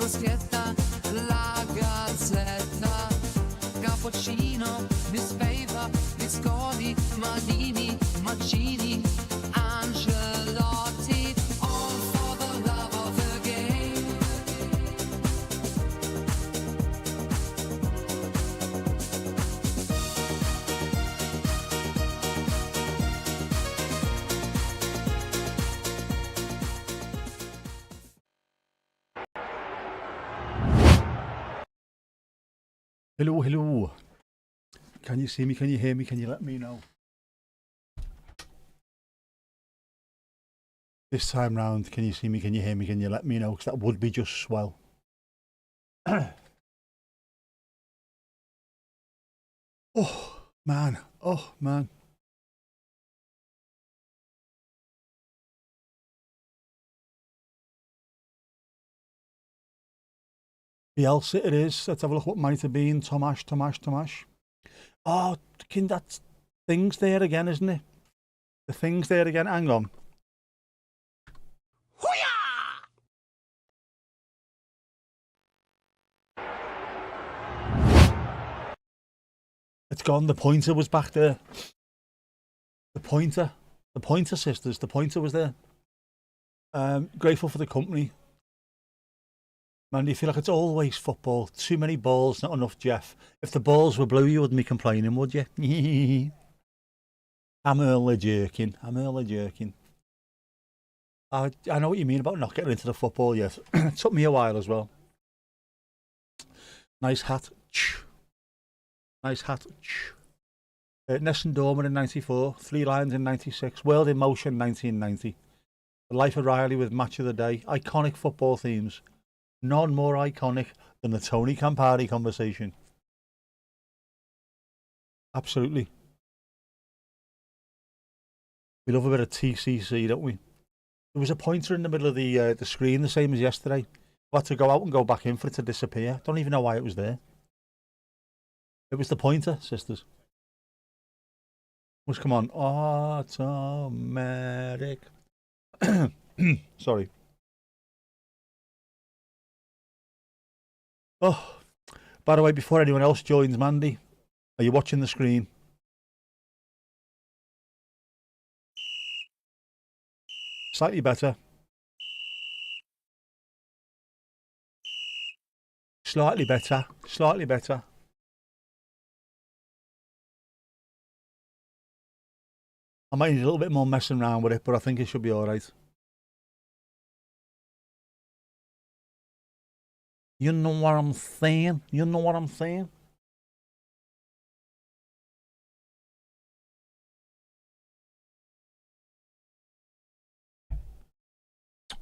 bruschetta, la gazzetta, cappuccino, Miss Favor, biscotti, manini, mancini, angelotti, all for the love of the game. Hello, hello. Can you see me? Can you hear me? Can you let me know? This time round, can you see me? Can you hear me? Can you let me know? Because that would be just swell. Oh, man. Oh, man. Bielsa it is. Let's have a look what might have been. Tomash. Oh, that thing's there again, isn't it? The thing's there again. Hang on. It's gone. The pointer was back there. The pointer sisters. The pointer was there. Grateful for the company. Man, you feel like it's always football. Too many balls, not enough, Jeff. If the balls were blue, you wouldn't be complaining, would you? I'm early jerking. I know what you mean about not getting into the football yet. It took me a while as well. Nice hat. Nice hat. Nessun Dorma in 94. Three Lions in 96. World in Motion 1990. The Life of Riley with Match of the Day. Iconic football themes. None more iconic than the Tony Campari conversation. Absolutely. We love a bit of TCC, don't we? There was a pointer in the middle of the screen, the same as yesterday. I had to go out and go back in for it to disappear. Don't even know why it was there. It was the pointer, sisters. Let's come on. Automatic. Sorry. Oh, by the way, before anyone else joins, Mandy, are you watching the screen? Slightly better. Slightly better. I might need a little bit more messing around with it, but I think it should be all right. You know what I'm saying?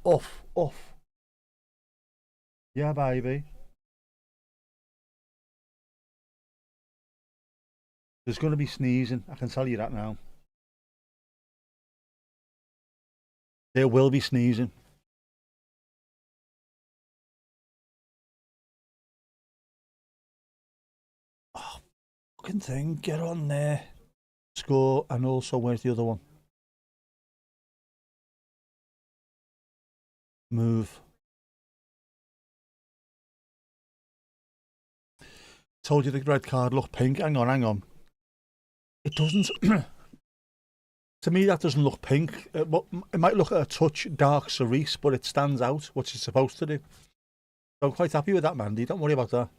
Off. Yeah, baby. There's going to be sneezing. I can tell you that now. There will be sneezing. Oh, fucking thing. Get on there. Score. And also, where's the other one? Move. Told you the red card looked pink. Hang on. It doesn't. To me, that doesn't look pink. It might look a touch dark cerise, but it stands out, what it's supposed to do. So I'm quite happy with that, Mandy. Don't worry about that.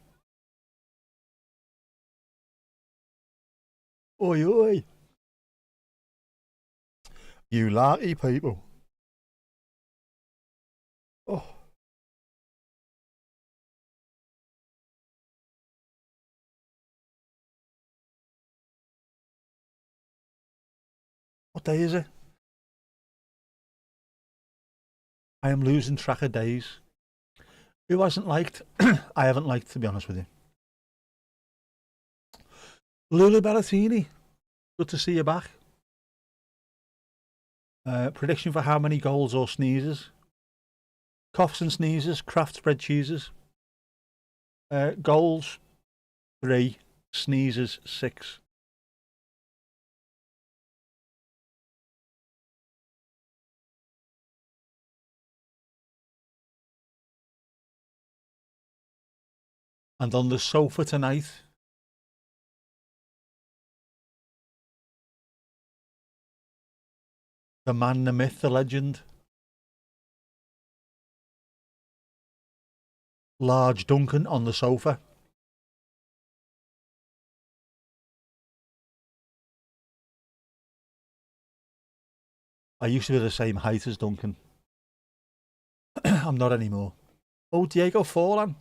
Oi. You larky people. Oh. What day is it? I am losing track of days. Who hasn't liked? I haven't liked, to be honest with you. Lulu Ballatini, good to see you back. Prediction for how many goals or sneezes? Coughs and sneezes, Kraft spread cheeses. Goals 3, sneezes 6. And on the sofa tonight, the man, the myth, the legend, Large Duncan on the sofa. I used to be the same height as Duncan. I'm not anymore. Oh, Diego Forlan.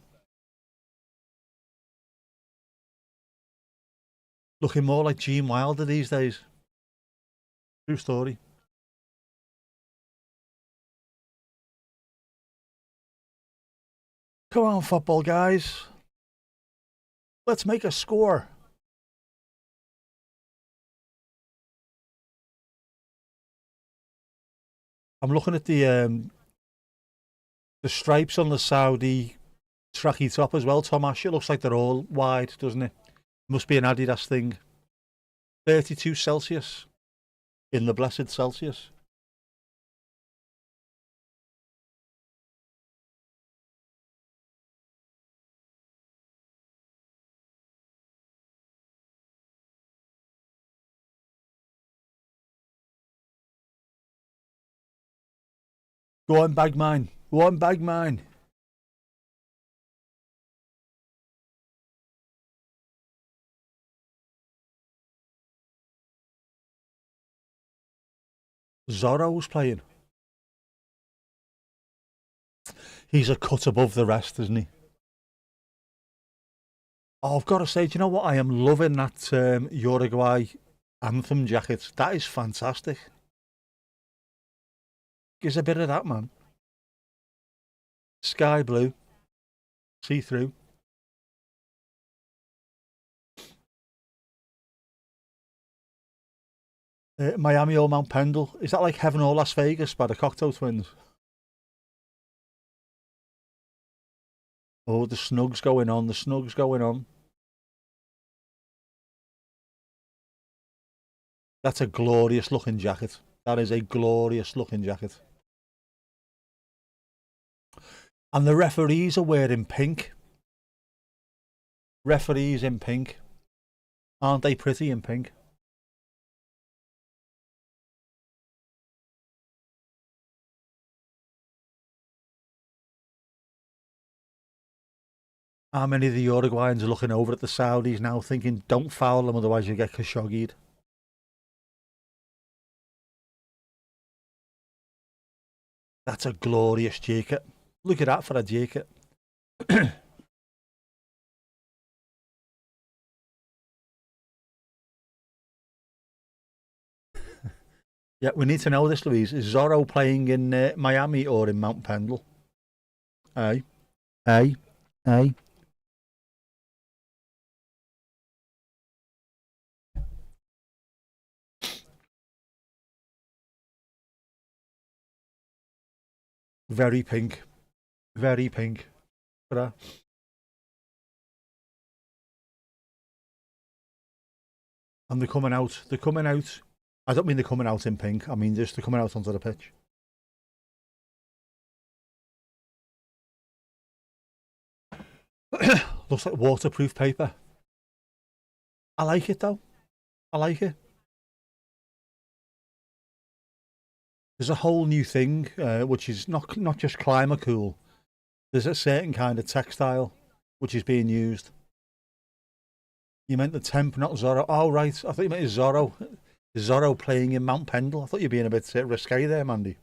Looking more like Gene Wilder these days. True story. Come on, football guys. Let's make a score. I'm looking at the stripes on the Saudi tracky top as well, Tomash. It looks like they're all wide, doesn't it? Must be an Adidas thing. 32 Celsius in the blessed Celsius. Go on, bag mine. Go on, bag mine. Zorro's playing. He's a cut above the rest, isn't he? Oh, I've got to say, do you know what? I am loving that Uruguay anthem jacket. That is fantastic. Gives a bit of that, man. Sky blue, see through. Miami or Mount Pendle. Is that like Heaven or Las Vegas by the Cocteau Twins? Oh, the snug's going on. The snug's going on. That's a glorious looking jacket. That is a glorious looking jacket. And the referees are wearing pink. Referees in pink. Aren't they pretty in pink? How many of the Uruguayans are looking over at the Saudis now thinking, don't foul them, otherwise you get Khashoggi'd. That's a glorious jacket. Look at that for a jacket. Yeah, we need to know this, Louise. Is Zorro playing in Miami or in Mount Pendle? Aye. Aye. Aye. Very pink. Very pink. And they're coming out. They're coming out. I don't mean they're coming out in pink. I mean just they're coming out onto the pitch. Looks like waterproof paper. I like it though. I like it. There's a whole new thing, which is not just climate cool. There's a certain kind of textile which is being used. You meant the temp, not Zorro. Oh right, I thought you meant Zorro. Zorro playing in Mount Pendle. I thought you were being a bit risque there, Mandy.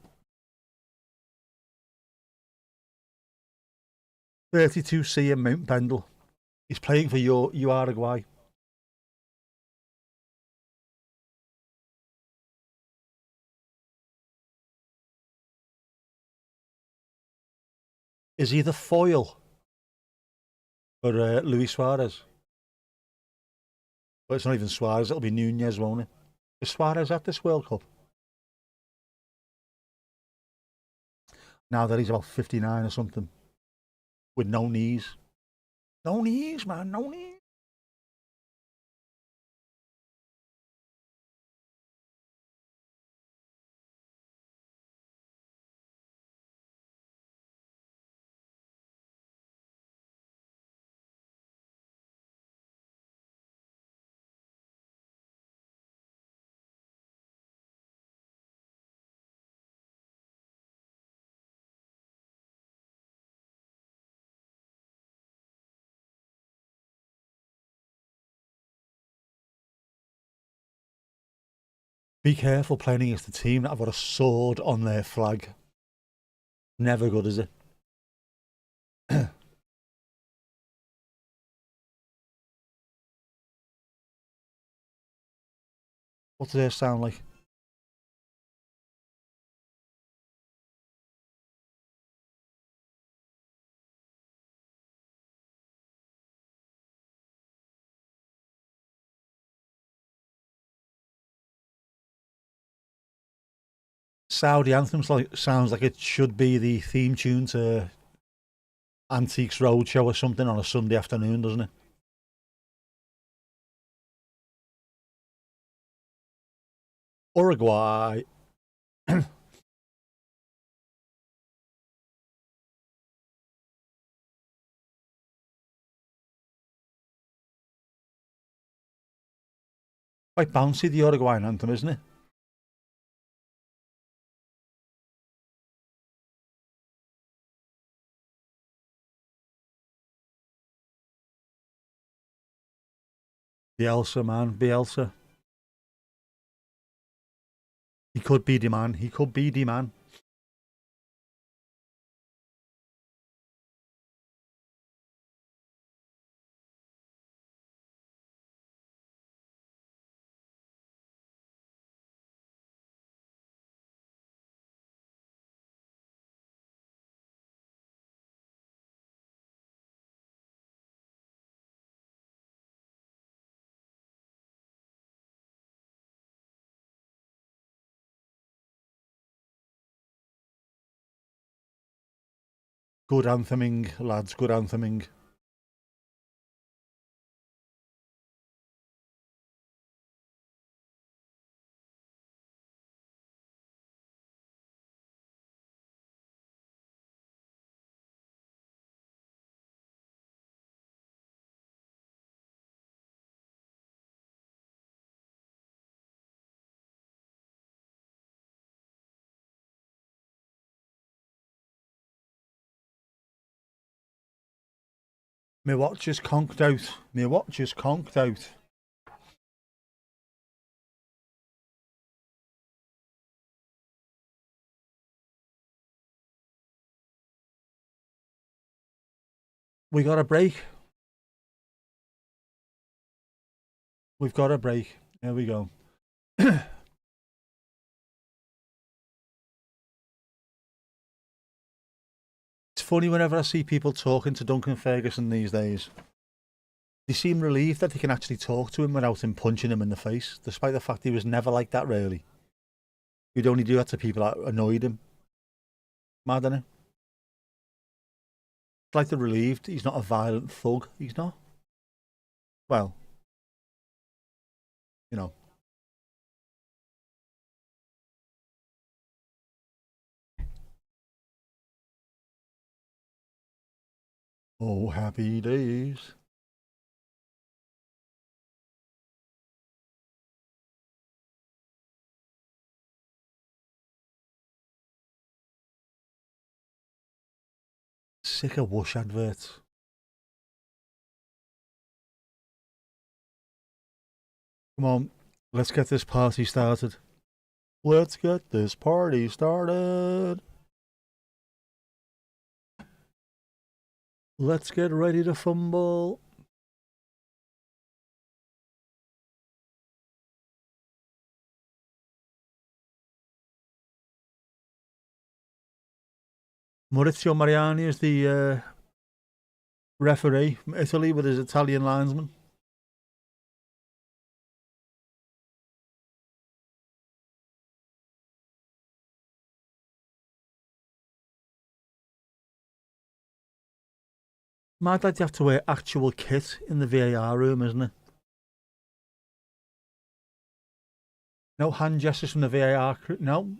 32C in Mount Pendle. He's playing for your Uruguay. Is he the foil for Luis Suarez? Well, it's not even Suarez. It'll be Nunez, won't it? Is Suarez at this World Cup? Now that he's about 59 or something. With no knees. No knees, man. No knees. Be careful playing against a team that have got a sword on their flag. Never good, is it? What does it sound like? Saudi anthem sounds like it should be the theme tune to Antiques Roadshow or something on a Sunday afternoon, doesn't it? Uruguay. Quite bouncy, the Uruguayan anthem, isn't it? Bielsa, man, Bielsa. He could be the man. He could be the man. Good antheming, lads. Good antheming. My watch is conked out. My watch is conked out. We got a break. We've got a break. There we go. It's funny whenever I see people talking to Duncan Ferguson these days. They seem relieved that they can actually talk to him without him punching him in the face, despite the fact he was never like that, really. He'd only do that to people that annoyed him. Mad, isn't it? It's like they're relieved he's not a violent thug. He's not. Well, you know. Oh, happy days. Sick of Whoosh adverts. Come on, let's get this party started. Let's get this party started. Let's get ready to fumble. Maurizio Mariani is the referee from Italy with his Italian linesman. Mad like you have to wear actual kit in the VAR room, isn't it? No hand gestures from the VAR crew. No.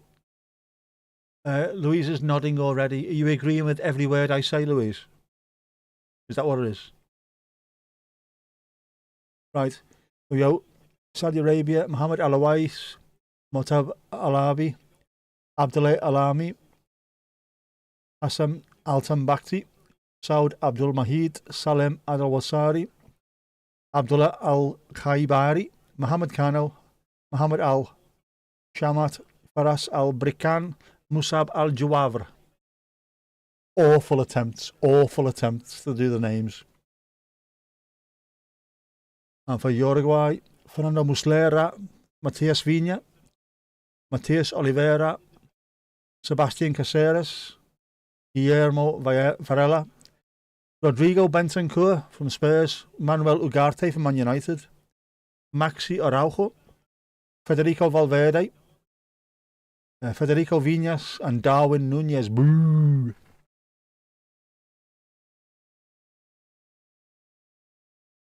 Louise is nodding already. Are you agreeing with every word I say, Louise? Is that what it is? Right. Here we go. Saudi Arabia, Mohammed Al Awais, Motab Alabi, Abdullah Alami, Hassan Al Tambakti, Saud Abdul Mahid, Salem Al Wasari, Abdullah Al Khaibari, Mohammed Kano, Mohammed Al Shamat Faras Al Brikan, Musab Al Jawavr. Awful attempts to do the names. And for Uruguay, Fernando Muslera, Matias Vinha, Matias Oliveira, Sebastian Caceres, Guillermo Varela, Rodrigo Bentancur from Spurs, Manuel Ugarte from Man United, Maxi Araujo, Federico Valverde, Federico Viñas, and Darwin Nunez. Boo!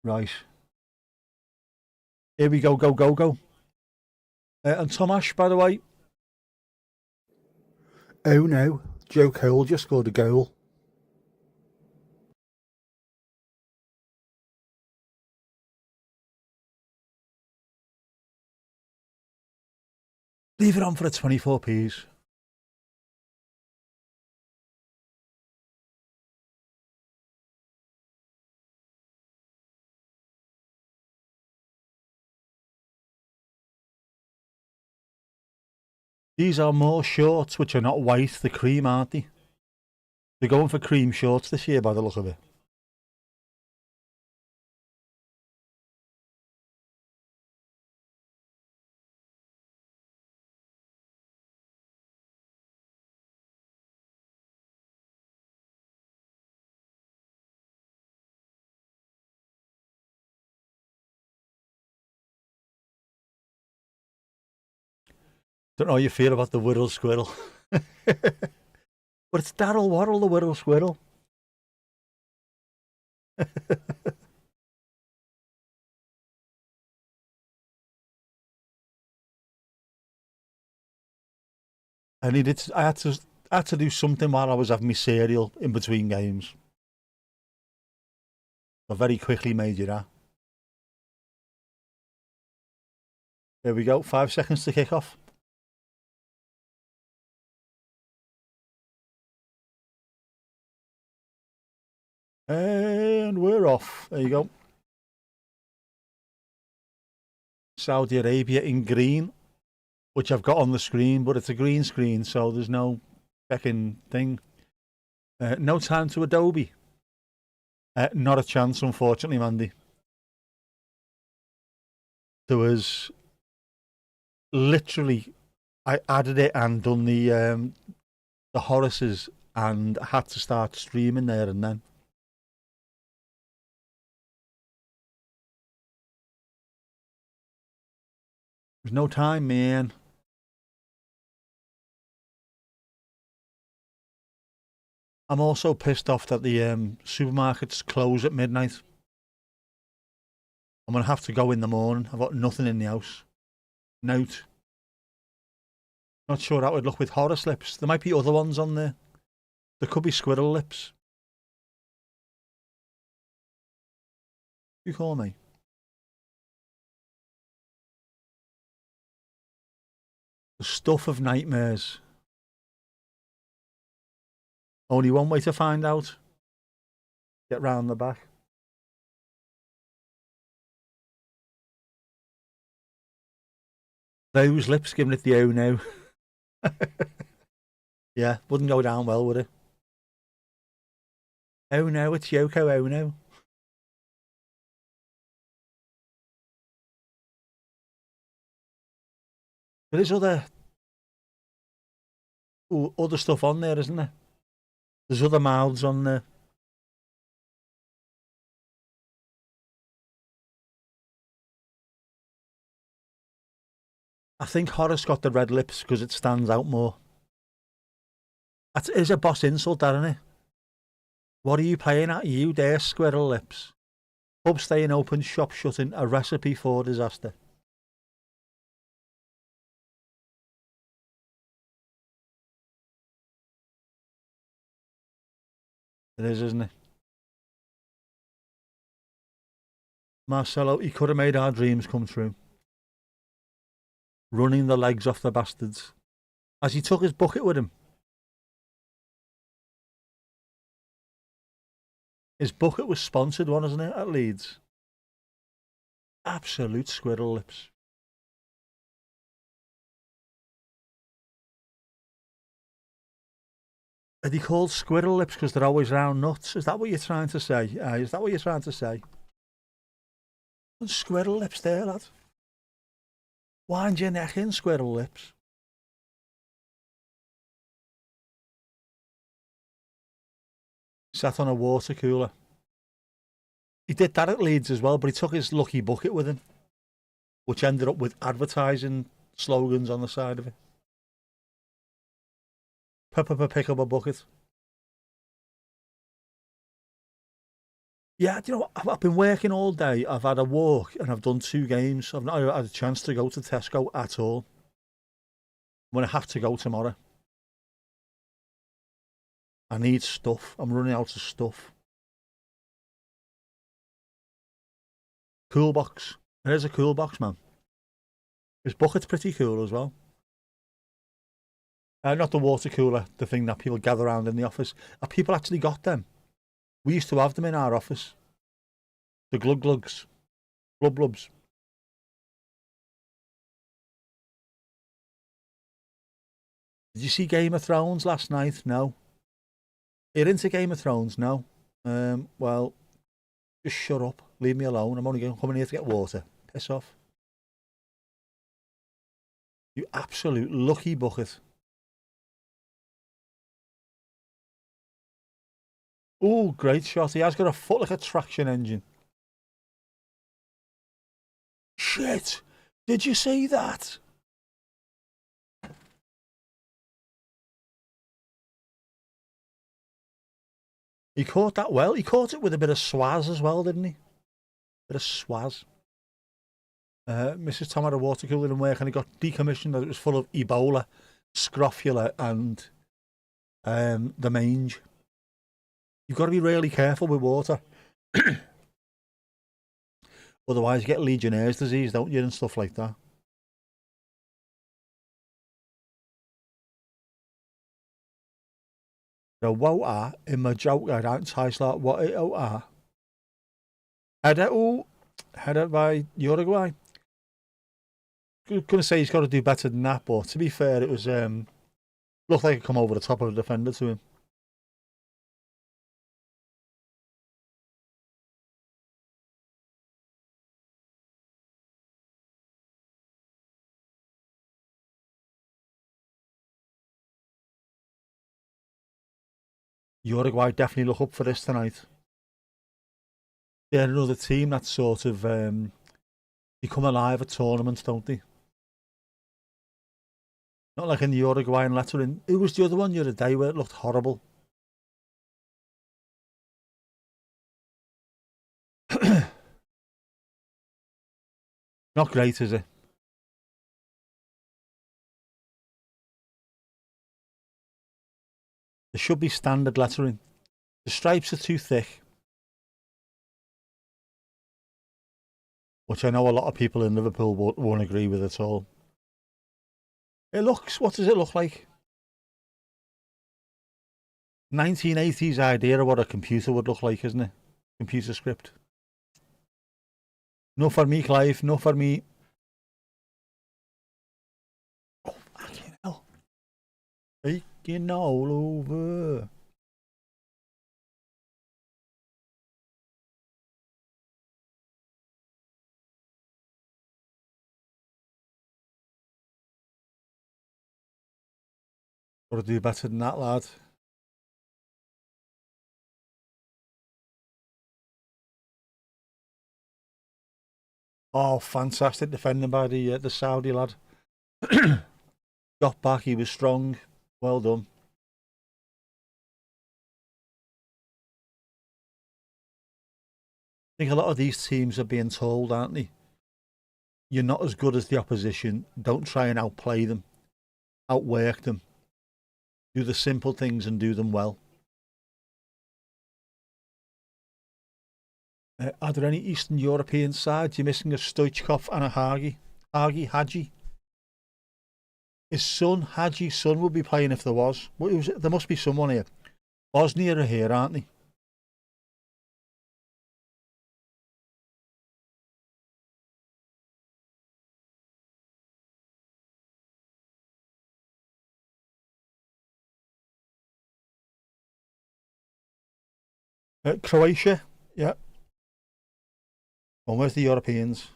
Right. Here we go, go. And Tomash, by the way. Oh no, Joe Cole just scored a goal. Leave it on for the 24p's. These are more shorts which are not white, the cream, aren't they? They're going for cream shorts this year by the look of it. Don't know how you feel about the Whittle Squirrel. But it's Daryl Waddle, the Whittle Squirrel. I had to do something while I was having my cereal in between games. I very quickly made you that. There we go, 5 seconds to kick off. And we're off. There you go. Saudi Arabia in green, which I've got on the screen, but it's a green screen, so there's no second thing. No time to Adobe. Not a chance, unfortunately, Mandy. There was literally, I added it and done the Horaces and had to start streaming there and then. There's no time, man. I'm also pissed off that the supermarkets close at midnight. I'm going to have to go in the morning. I've got nothing in the house. Note. Not sure how it would look with Horace lips. There might be other ones on there. There could be squirrel lips. You call me? The stuff of nightmares. Only one way to find out. Get round the back. Those lips giving it the oh no. Yeah, wouldn't go down well, would it? Oh no, it's Yoko Ono. There is other stuff on there, isn't there? There's other mouths on there. I think Horace got the red lips because it stands out more. That is a boss insult, isn't it? What are you playing at? You dare squirrel lips. Pub staying open, shop shutting, a recipe for disaster. It is, isn't it? Marcelo, he could have made our dreams come true. Running the legs off the bastards. As he took his bucket with him. His bucket was sponsored one, isn't it, at Leeds? Absolute squirrel lips. Are they called squirrel lips because they're always round nuts? Is that what you're trying to say? Is that what you're trying to say? Squirrel lips there, lad. Wind your neck in, squirrel lips. Sat on a water cooler. He did that at Leeds as well, but he took his lucky bucket with him, which ended up with advertising slogans on the side of it. Pick up a bucket. Yeah, do you know what? I've been working all day. I've had a walk and I've done 2 games. I've not had a chance to go to Tesco at all. I'm going to have to go tomorrow. I need stuff. I'm running out of stuff. Cool box. There's a cool box, man. His bucket's pretty cool as well. Not the water cooler, the thing that people gather around in the office. People actually got them. We used to have them in our office. The glug glugs. Blub blubs. Did you see Game of Thrones last night? No. You're into Game of Thrones? No. Well, just shut up. Leave me alone. I'm only coming here to get water. Piss off. You absolute lucky bucket. Oh, great shot. He has got a foot like a traction engine. Shit. Did you see that? He caught that well. He caught it with a bit of swaz as well, didn't he? Bit of swaz. Mrs. Tom had a water cooler in work and it got decommissioned as it was full of Ebola, scrofula and the mange. You've got to be really careful with water. Otherwise you get Legionnaire's disease, don't you, and stuff like that. The water in my joker don't taste like what it ought. Header by Uruguay. I'm going to say he's got to do better than that, but to be fair, it was looked like it come over the top of the defender to him. Uruguay definitely look up for this tonight. They're another team that sort of become alive at tournaments, don't they? Not like in the Uruguayan lettering. Who was the other one the other day where it looked horrible? Not great, is it? There should be standard lettering. The stripes are too thick. Which I know a lot of people in Liverpool won't agree with at all. It looks, what does it look like? 1980s idea of what a computer would look like, isn't it? Computer script. No for me, Clive. No for me. Oh, fucking hell. Taking all over. Got to do better than that, lad. Oh, fantastic defending by the Saudi lad. Got back, he was strong. Well done. I think a lot of these teams are being told, aren't they? You're not as good as the opposition. Don't try and outplay them. Outwork them. Do the simple things and do them well. Are there any Eastern European sides? You're missing a Stoichkov and a Hagi. His son, Hagi's son, would be playing if there was. There must be someone here. Bosnia are here, aren't they? Croatia, yeah. Well, where's the Europeans?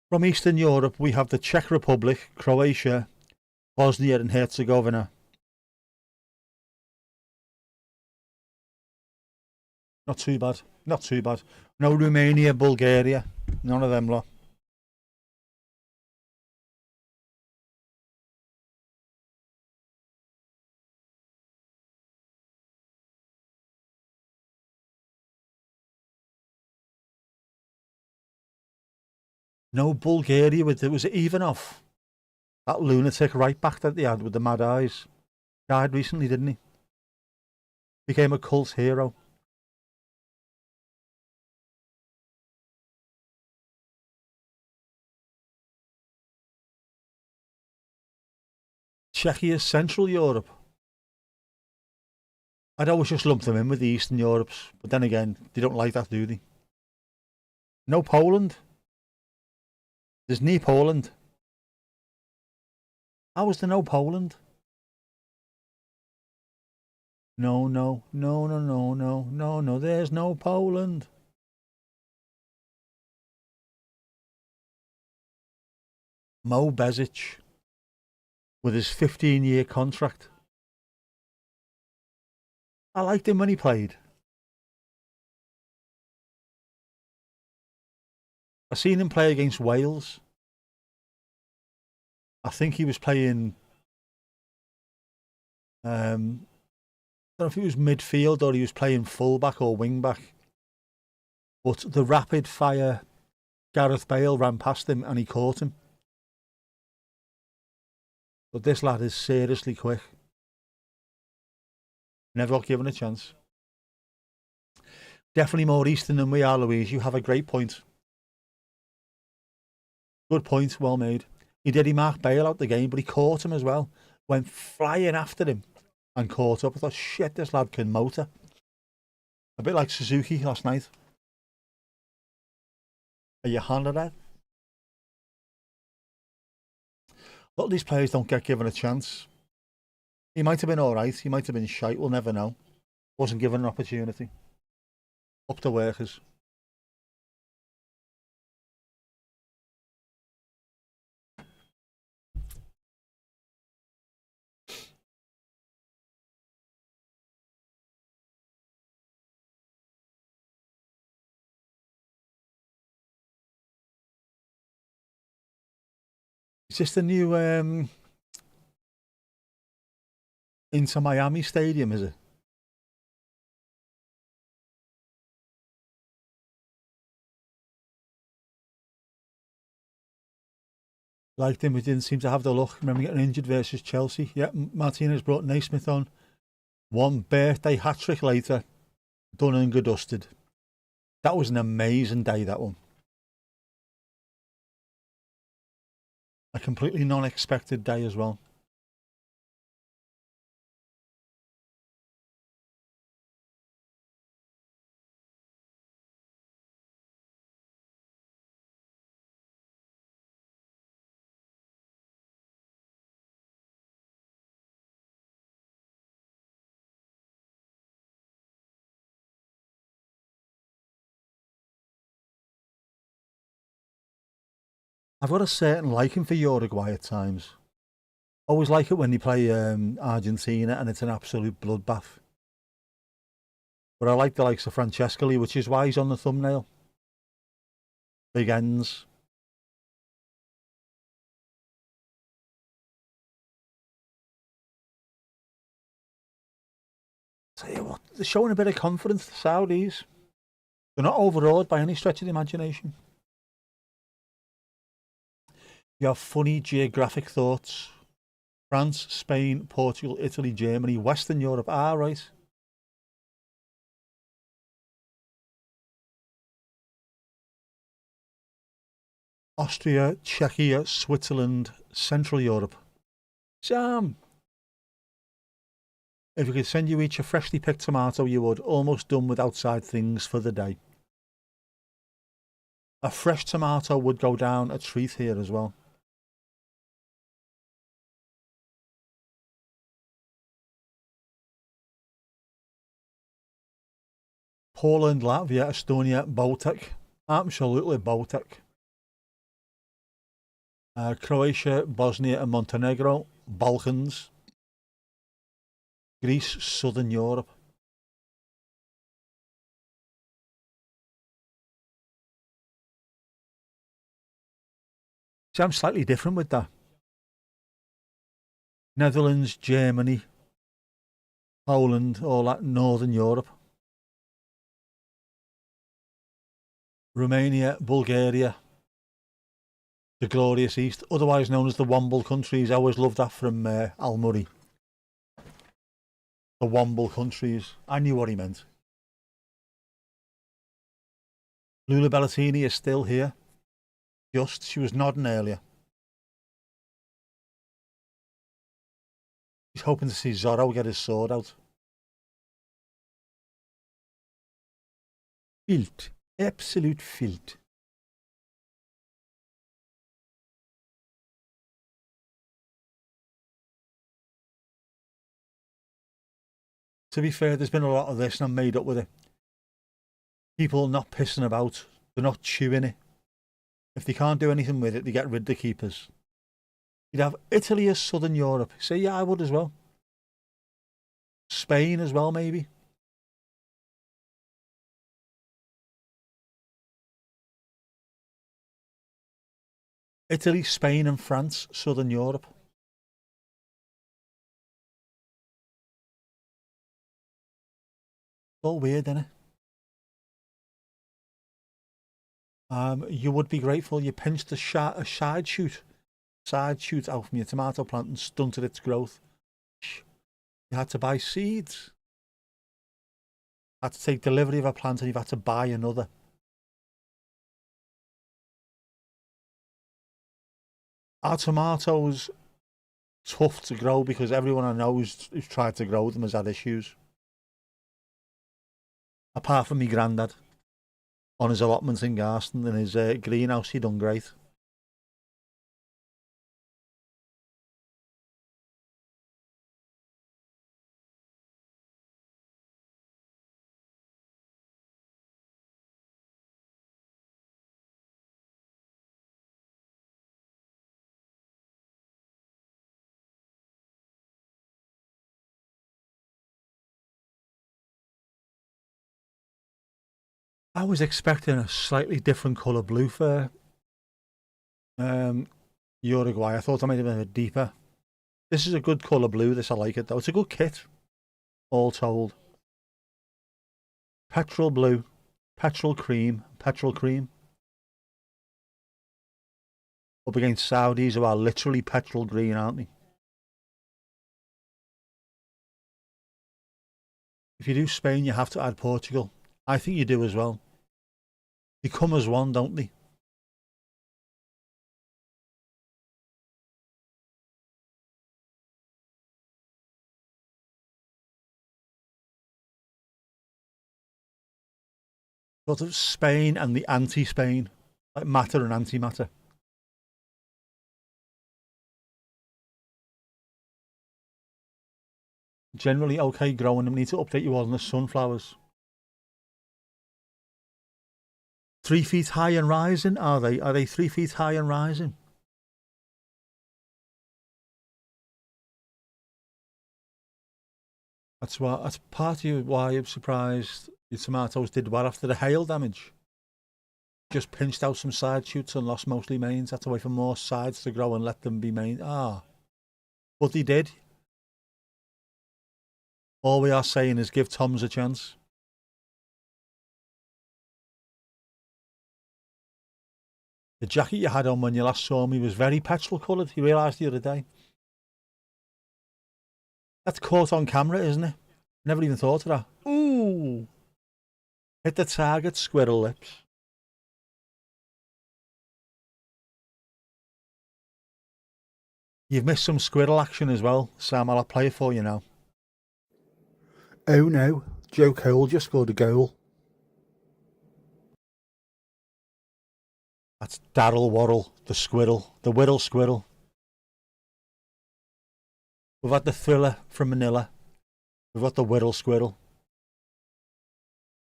From Eastern Europe, we have the Czech Republic, Croatia, Bosnia and Herzegovina. Not too bad. Not too bad. No Romania, Bulgaria. None of them lot. No Bulgaria with it. Was it Ivanov? That lunatic right back that they had with the mad eyes. Died recently, didn't he? Became a cult hero. Czechia, Central Europe. I'd always just lump them in with the Eastern Europes, but then again, they don't like that, do they? No Poland. There's no Poland. How was there no Poland? No, no, no, no, no, no, no, no, there's no Poland. Mo Bezic with his 15-year contract. I liked him when he played. I seen him play against Wales. I think he was playing. I don't know if he was midfield or he was playing fullback or wingback. But the rapid fire Gareth Bale ran past him and he caught him. But this lad is seriously quick. Never got given a chance. Definitely more Eastern than we are, Louise. You have a great point. Good point, well made. He marked Bale out the game, but he caught him as well. Went flying after him and caught up. I thought, shit, this lad can motor. A bit like Suzuki last night. Are you handling that? A lot of these players don't get given a chance. He might have been alright, he might have been shite, we'll never know. Wasn't given an opportunity. Up to workers. Is this the new Inter Miami Stadium, is it? Liked him, we didn't seem to have the luck. Remember getting injured versus Chelsea. Yeah, Martinez brought Naismith on. One birthday hat-trick later, done and dusted. That was an amazing day, that one. A completely non-expected day as well. I've got a certain liking for Uruguay at times. Always like it when they play Argentina and it's an absolute bloodbath. But I like the likes of Francescoli, which is why he's on the thumbnail. Big ends. Tell you what, they're showing a bit of confidence, the Saudis. They're not overawed by any stretch of the imagination. You have funny geographic thoughts. France, Spain, Portugal, Italy, Germany, Western Europe. Ah, right. Austria, Czechia, Switzerland, Central Europe. Sam, if you could send you each a freshly picked tomato, you would. Almost done with outside things for the day. A fresh tomato would go down a treat here as well. Poland, Latvia, Estonia, Baltic. Absolutely Baltic. Croatia, Bosnia and Montenegro, Balkans. Greece, Southern Europe. See, I'm slightly different with that. Netherlands, Germany, Poland, all that Northern Europe. Romania, Bulgaria, the glorious East, otherwise known as the Womble countries. I always loved that from Al Murray. The Womble countries. I knew what he meant. Lula Bellatini is still here. She was nodding earlier. He's hoping to see Zorro get his sword out. Filth. Absolute filth. To be fair, there's been a lot of this and I'm made up with it. People not pissing about. They're not chewing it. If they can't do anything with it, they get rid of the keepers. You'd have Italy as Southern Europe. Say, yeah, I would as well. Spain as well, maybe. Italy, Spain and France, Southern Europe. All weird, isn't it? You would be grateful you pinched a side shoot out from your tomato plant and stunted its growth. You had to buy seeds. Had to take delivery of a plant and you've had to buy another. Our tomatoes tough to grow because everyone I know who's tried to grow them has had issues. Apart from me granddad. On his allotment in Garston and his greenhouse, he done great. I was expecting a slightly different colour blue for Uruguay. I thought I might have been a deeper. This is a good colour blue. This I like it though. It's a good kit, all told. Petrol blue, petrol cream. Up against Saudis who are literally petrol green, aren't they? If you do Spain, you have to add Portugal. I think you do as well. They come as one, don't they? Sort of Spain and the anti-Spain, like matter and antimatter. Generally okay growing them. Need to update you on the sunflowers. 3 feet high and rising, are they? Are they 3 feet high and rising? That's part of why I'm surprised the tomatoes did well after the hail damage. Just pinched out some side shoots and lost mostly mains. Had to wait for more sides to grow and let them be main. But they did. All we are saying is give Toms a chance. The jacket you had on when you last saw me was very petrol coloured. You realised the other day. That's caught on camera, isn't it? Never even thought of that. Ooh! Hit the target, squirrel lips. You've missed some squirrel action as well, Sam. I'll play it for you now. Oh no, Joe Cole just scored a goal. That's Daryl Worrell, the squirrel, the Whittle squirrel. We've had the thriller from Manila. We've got the Whittle squirrel.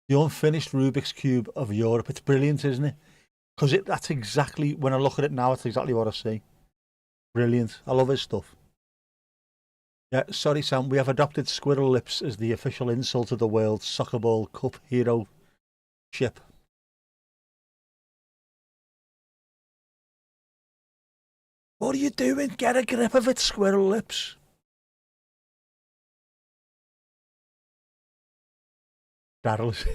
The unfinished Rubik's Cube of Europe. It's brilliant, isn't it? Because that's exactly, when I look at it now, it's exactly what I see. Brilliant. I love his stuff. Yeah, sorry, Sam. We have adopted Squirrel Lips as the official insult of the World Soccer Ball Cup hero ship. What are you doing? Get a grip of it, Squirrel Lips. Daryl is,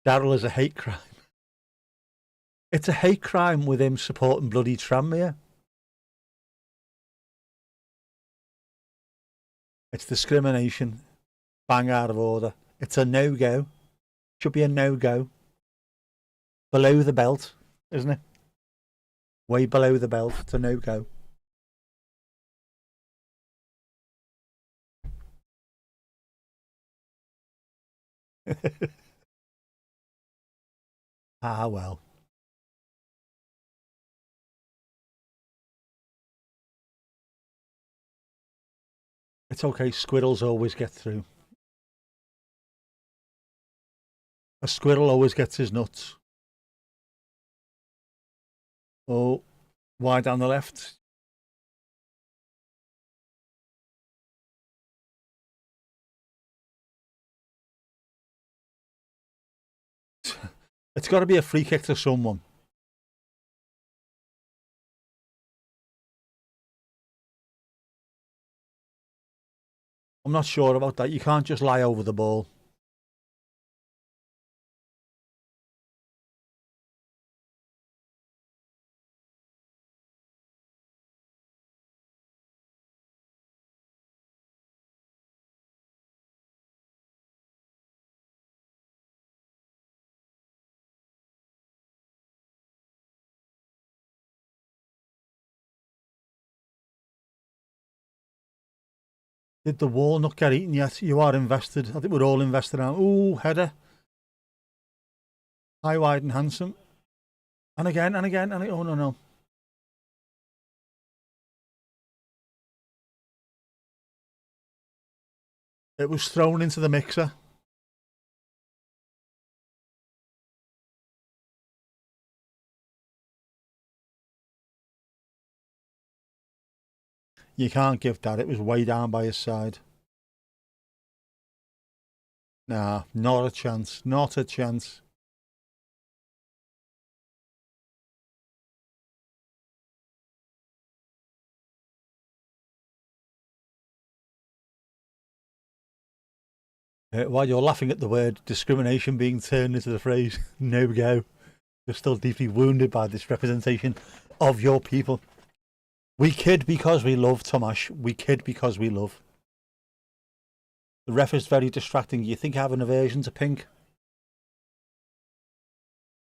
Daryl is a hate crime. It's a hate crime with him supporting bloody Tranmere. It's discrimination. Bang out of order. It's a no-go. Should be a no-go. Below the belt, isn't it? Way below the belt. It's a no-go. Ah, well. It's okay. Squirrels always get through. A squirrel always gets his nuts. Oh, wide down the left. It's got to be a free kick to someone. I'm not sure about that. You can't just lie over the ball. Did the walnut get eaten yet? You are invested. I think we're all invested now. Ooh, header. High, wide, and handsome. And again, and again, and oh no, no. It was thrown into the mixer. You can't give that. It was way down by his side. Nah, not a chance. Not a chance. While you're laughing at the word discrimination being turned into the phrase no go, you're still deeply wounded by this representation of your people. We kid because we love, Tomash. We kid because we love. The ref is very distracting. You think I have an aversion to pink?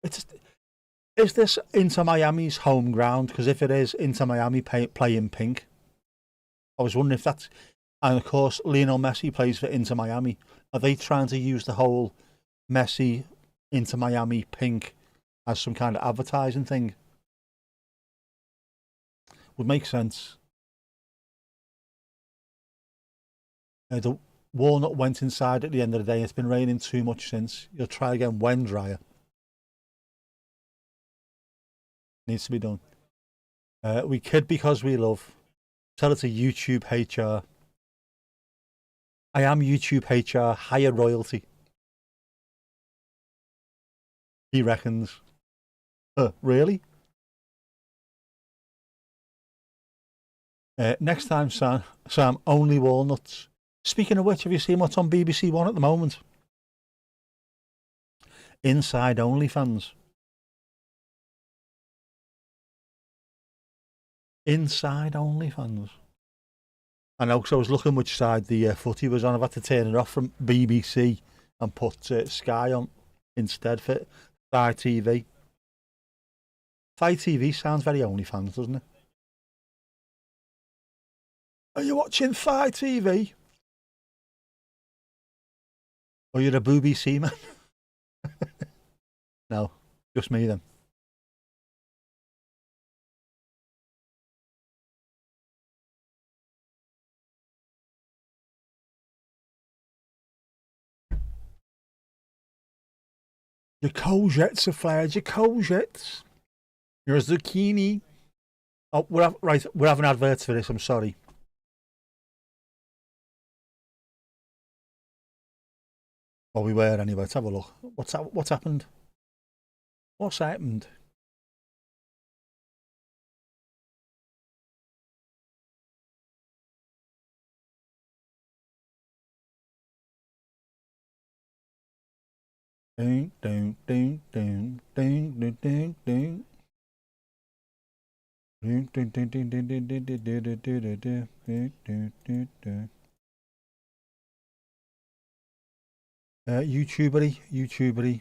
Is this Inter Miami's home ground? Because if it is, Inter Miami play in pink. I was wondering if that's... And of course, Lionel Messi plays for Inter Miami. Are they trying to use the whole Messi Inter Miami pink as some kind of advertising thing? Would make sense. The walnut went inside at the end of the day. It's been raining too much since. You'll try again when drier. Needs to be done. We kid because we love. Tell it to YouTube HR. I am YouTube HR, higher royalty. He reckons. Really? Next time, Sam, only walnuts. Speaking of which, have you seen what's on BBC One at the moment? Inside OnlyFans. Inside OnlyFans. I know, because I was looking which side the footy was on. I've had to turn it off from BBC and put Sky on instead for Thai TV. Thai TV sounds very OnlyFans, doesn't it? Are you watching Thai TV? Or you're a BBC man? No, just me then. Your courgettes are flared. Your courgettes. Your zucchini. Oh, we're having adverts for this. I'm sorry. Well, we were anyway. Let's have a look. What's happened? What's happened? Ding, ding, ding, ding, ding, ding, ding, ding. Ding, ding, ding, ding, ding, ding, ding, ding, ding, ding, ding, ding, ding, ding, ding. YouTubery.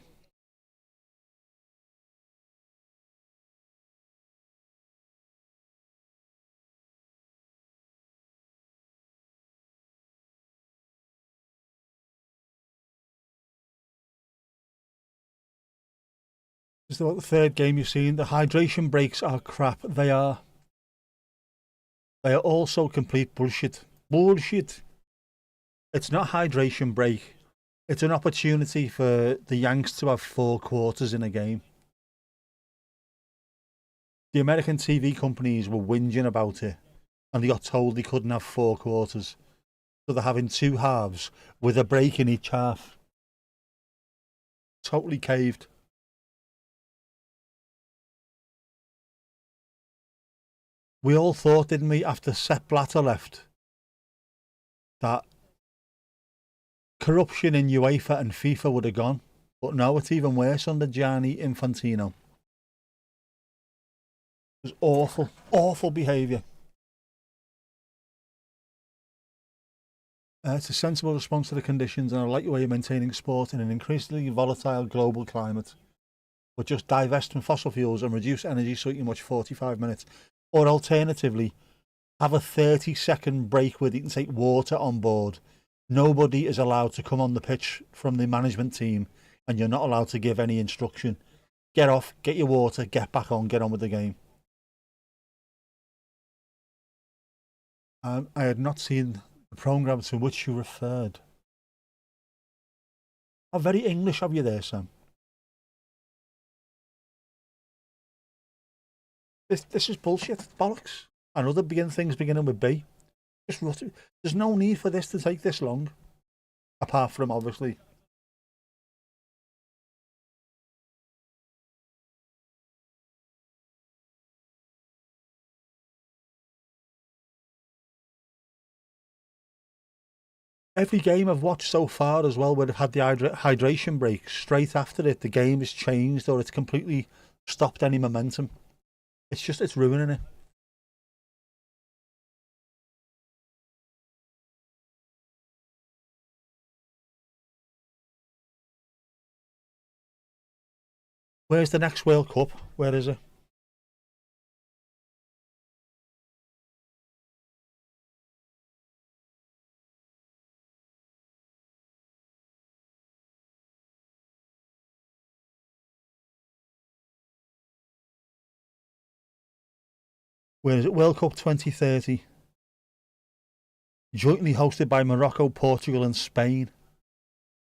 This is about the third game you've seen. The hydration breaks are crap. They are also complete bullshit. Bullshit. It's not hydration break. It's an opportunity for the Yanks to have 4 quarters in a game. The American TV companies were whinging about it, and they got told they couldn't have 4 quarters. So they're having 2 halves with a break in each half. Totally caved. We all thought, didn't we, after Sepp Blatter left, that corruption in UEFA and FIFA would have gone. But no, it's even worse under Gianni Infantino. It was awful behaviour. It's a sensible response to the conditions and a light way of maintaining sport in an increasingly volatile global climate. But just divest from fossil fuels and reduce energy so you can watch 45 minutes. Or alternatively, have a 30-second break where you can take water on board. Nobody is allowed to come on the pitch from the management team, and you're not allowed to give any instruction. Get off, get your water, get back on, get on with the game. I had not seen the programme to which you referred. How very English of you there, Sam. This is bullshit, bollocks. And other things beginning with B. Just rot. There's no need for this to take this long. Apart from, obviously, every game I've watched so far as well, where they've had the hydration break, straight after it, the game has changed or it's completely stopped any momentum. It's ruining it. Where's the next World Cup? Where is it? Where is it? World Cup 2030. Jointly hosted by Morocco, Portugal and Spain.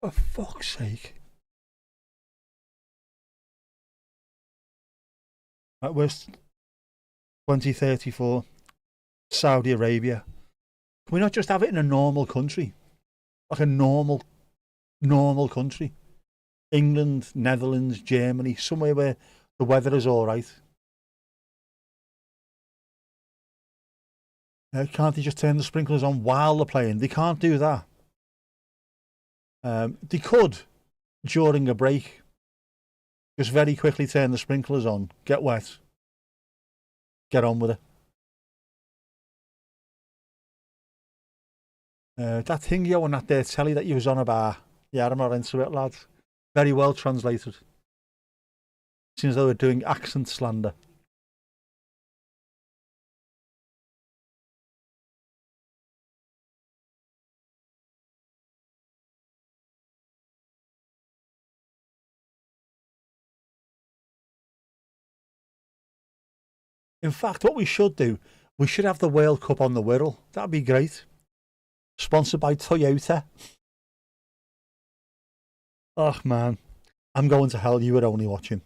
For fuck's sake. Right, where's 2034? Saudi Arabia. Can we not just have it in a normal country? Like a normal country? England, Netherlands, Germany, somewhere where the weather is alright. Can't they just turn the sprinklers on while they're playing? They can't do that. They could, during a break, just very quickly turn the sprinklers on, get wet, get on with it. That thing you on that there telly that you was on about, yeah, I'm not into it, lads. Very well translated. Seems as though we're doing accent slander. In fact, what we should do, we should have the World Cup on the Wirral. That'd be great. Sponsored by Toyota. Oh, man. I'm going to hell, you were only watching.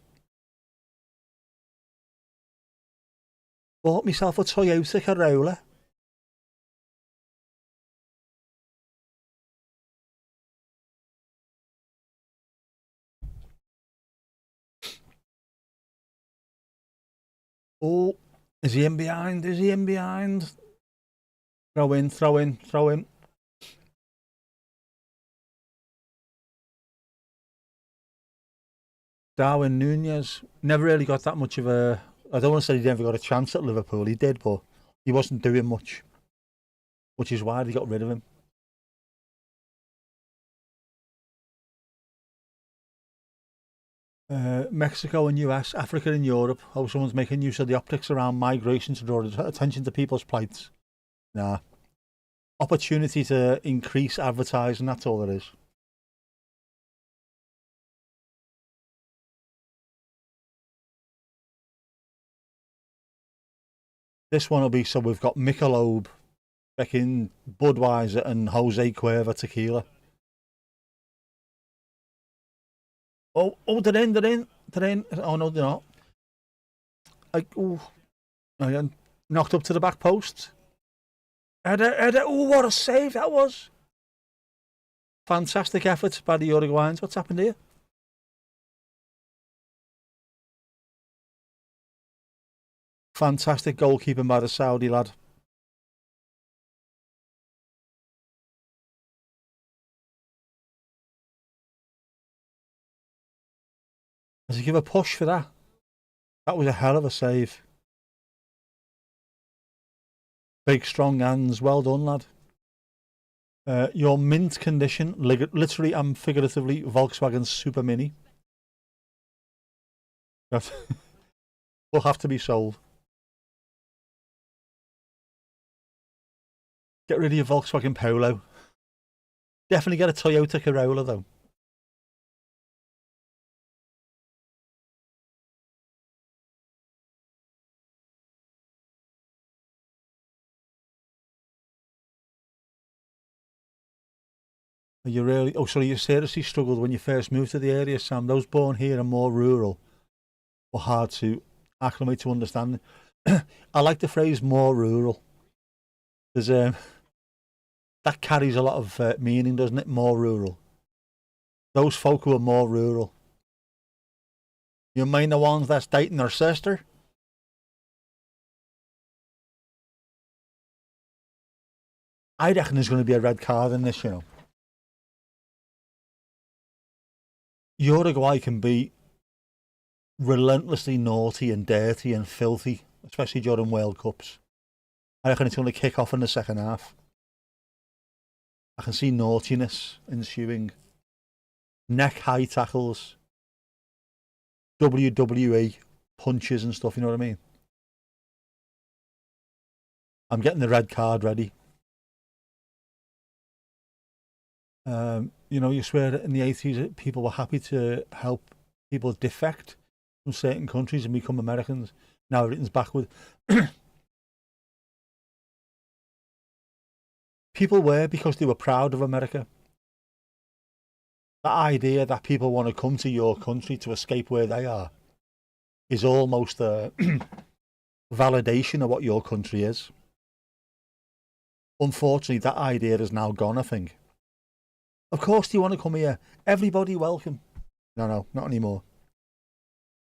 Bought myself a Toyota Corolla. Oh, is he in behind? Is he in behind? Throw in, throw in, throw in. Darwin Nunez never really got that much of a. I don't want to say he never got a chance at Liverpool. He did, but he wasn't doing much, which is why they got rid of him. Mexico and US, Africa and Europe. How someone's making use of the optics around migration to draw attention to people's plights. Nah. Opportunity to increase advertising, that's all it is. This one will be so we've got Michelob, fucking Budweiser, and Jose Cuervo tequila. Oh, they're in, they're in, they're in. Oh no, they're not. I knocked up to the back post. Header. Oh, what a save that was! Fantastic effort by the Uruguayans. What's happened here? Fantastic goalkeeping by the Saudi lad. Does he give a push for that? That was a hell of a save. Big strong hands. Well done, lad. Your mint condition, literally and figuratively, Volkswagen Super Mini. That will have to be sold. Get rid of your Volkswagen Polo. Definitely get a Toyota Corolla though. Are you really? Oh, so you seriously struggled when you first moved to the area, Sam? Those born here and more rural were hard to acclimate to understand. I like the phrase "more rural." There's that carries a lot of meaning, doesn't it? More rural. Those folk who are more rural. You mean the ones that's dating their sister? I reckon there's going to be a red card in this, you know. Uruguay can be relentlessly naughty and dirty and filthy, especially during World Cups. I reckon it's going to kick off in the second half. I can see naughtiness ensuing. Neck high tackles, WWE punches and stuff, you know what I mean? I'm getting the red card ready. You swear that in the 80s people were happy to help people defect from certain countries and become Americans. Now everything's backward. People were because they were proud of America. That idea that people want to come to your country to escape where they are is almost a validation of what your country is. Unfortunately, that idea is now gone, I think. Of course, do you want to come here? Everybody welcome. No, not anymore.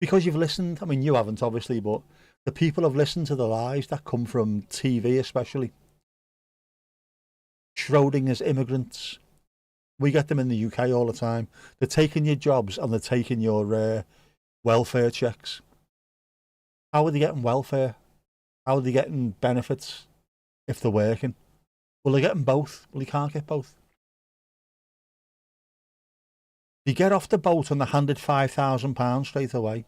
Because you've listened. I mean, you haven't, obviously, but the people have listened to the lies that come from TV, especially. Schrodinger's immigrants. We get them in the UK all the time. They're taking your jobs and they're taking your welfare checks. How are they getting welfare? How are they getting benefits if they're working? Well, they're getting both. Well, you can't get both. You get off the boat and they're handed £5,000 straight away.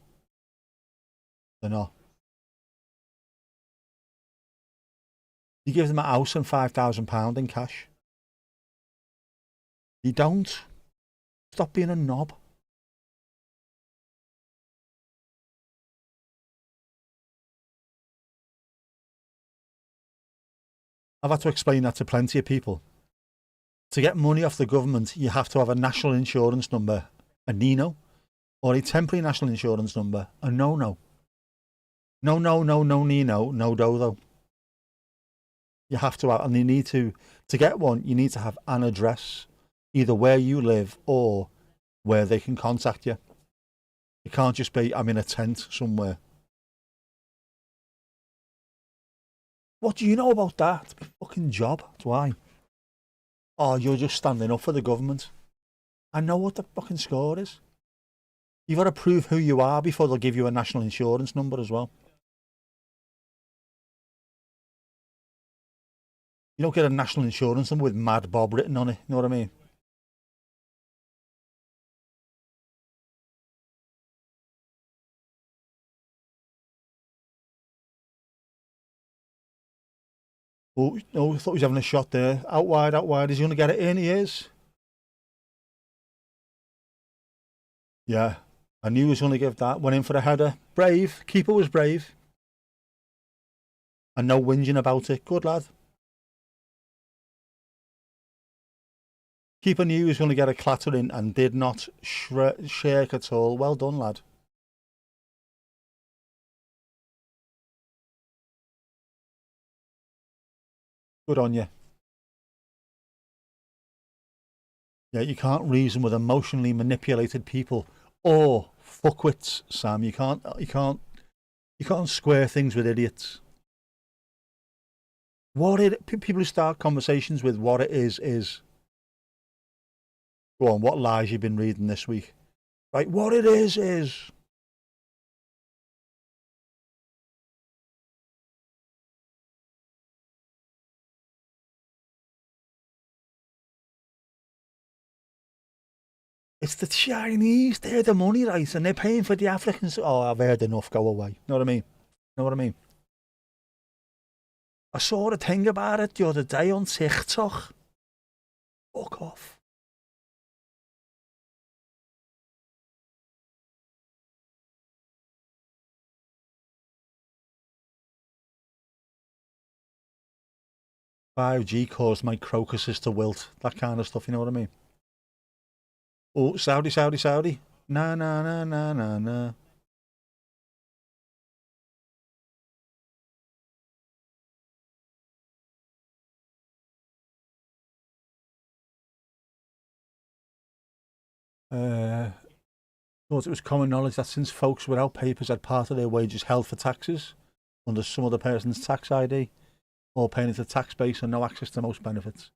They're not. You give them a house and £5,000 in cash. You don't. Stop being a knob. I've had to explain that to plenty of people. To get money off the government, you have to have a national insurance number, a NINO. or a temporary national insurance number, a no-no. No dodo. You have to have, and you need to get one, you need to have an address, either where you live or where they can contact you. It can't just be, I'm in a tent somewhere. What do you know about that? It's my fucking job. That's why. Oh, you're just standing up for the government. I know what the fucking score is. You've got to prove who you are before they'll give you a national insurance number as well. You don't get a national insurance number with Mad Bob written on it. You know what I mean? Oh, no, I thought he was having a shot there. Out wide, out wide. Is he going to get it in? He is. Yeah. I knew he was going to give that. Went in for a header. Brave. Keeper was brave. And no whinging about it. Good lad. Keeper knew he was going to get a clattering and did not shirk at all. Well done, lad. Good on you. Yeah, you can't reason with emotionally manipulated people or fuckwits, Sam. You can't square things with idiots. People who start conversations with what it is. Go on, what lies you've been reading this week? Right, what it is. It's the Chinese. They're the money, right? And they're paying for the Africans. Oh, I've heard enough. Go away. Know what I mean? Know what I mean? I saw a thing about it the other day on TikTok. Fuck off. "5G caused my crocuses to wilt." That kind of stuff, you know what I mean? Oh, Saudi. Nah, nah, nah, nah, nah, nah. Thought it was common knowledge that since folks without papers had part of their wages held for taxes under some other person's tax ID, or paying into the tax base and no access to most benefits.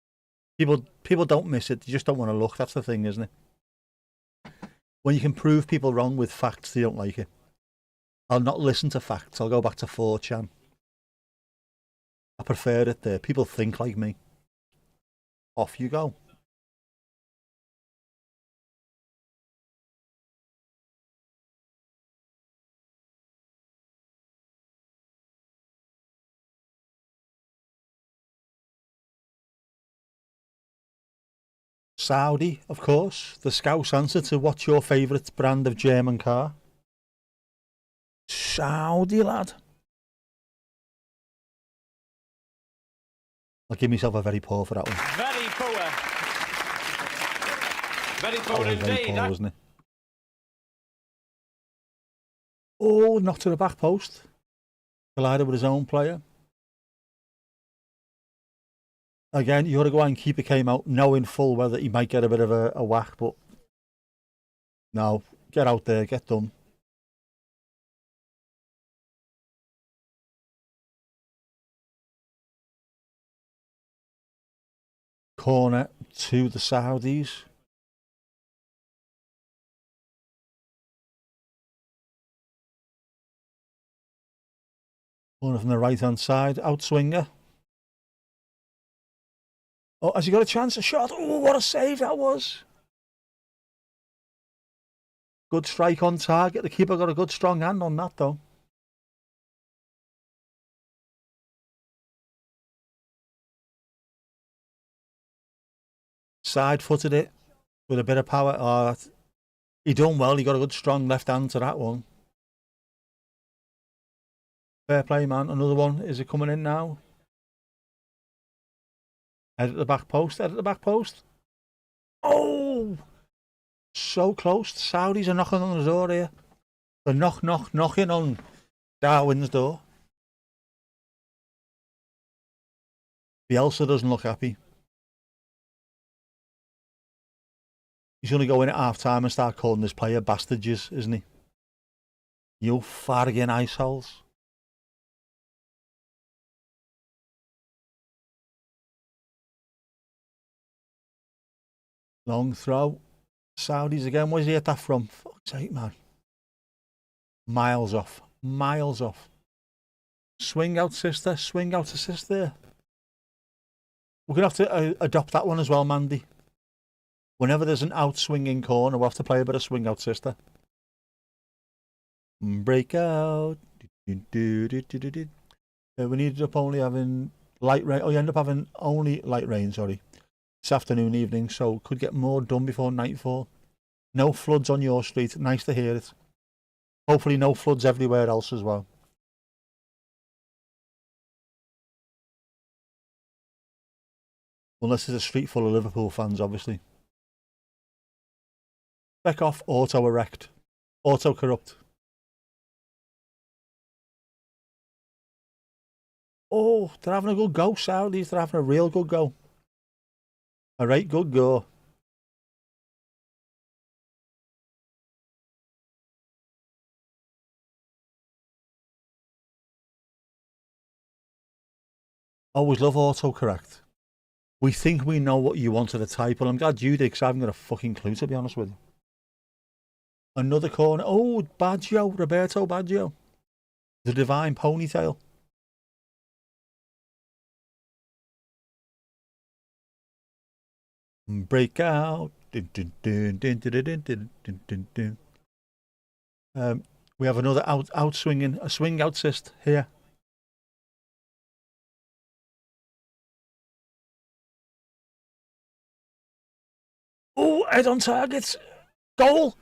People don't miss it. They just don't want to look. That's the thing, isn't it? When you can prove people wrong with facts, they don't like it. I'll not listen to facts. I'll go back to 4chan. I prefer it there. People think like me. Off you go. Saudi, of course. The Scouse answer to what's your favourite brand of German car? Saudi, lad. I'll give myself a very poor for that one. Very poor. Very That poor was very indeed. poor, wasn't it? Oh, knocked to the back post. Collided with his own player. Again, Uruguayan keeper came out knowing full well that he might get a bit of a whack, but no, get out there, get done. Corner to the Saudis. Corner from the right hand side, outswinger. Oh, has he got a chance? A shot? Oh, what a save that was. Good strike on target. The keeper got a good strong hand on that, though. Side footed it with a bit of power. Oh, he done well. He got a good strong left hand to that one. Fair play, man. Another one. Is it coming in now? Head at the back post. Head at the back post. Oh! So close. The Saudis are knocking on the door here. They're knocking on Darwin's door. Bielsa doesn't look happy. He's going to go in at half time and start calling this player bastards, isn't he? You farging iceholes. Long throw. Saudis again. Where's he hit that from? Fuck's sake, man. Miles off. Miles off. Swing out, sister. Swing out, assist there. We're going to have to adopt that one as well, Mandy. Whenever there's an out swinging corner, we'll have to play a bit of swing out, sister. Break out. We ended up only having light rain. Oh, you end up having only light rain, sorry. This afternoon, evening, so could get more done before nightfall. No floods on your street. Nice to hear it. Hopefully no floods everywhere else as well. Unless there's a street full of Liverpool fans, obviously. Back off, auto-erect. Auto-corrupt. Oh, they're having a good go, Saudis. They're having a real good go. A right good go. Always love autocorrect. We think we know what you wanted to type, and I'm glad you did, because I haven't got a fucking clue, to be honest with you. Another corner. Oh, Baggio. Roberto Baggio. The divine ponytail. Break out. We have another out swinging, a swing out assist here. Oh, head on target. Goal.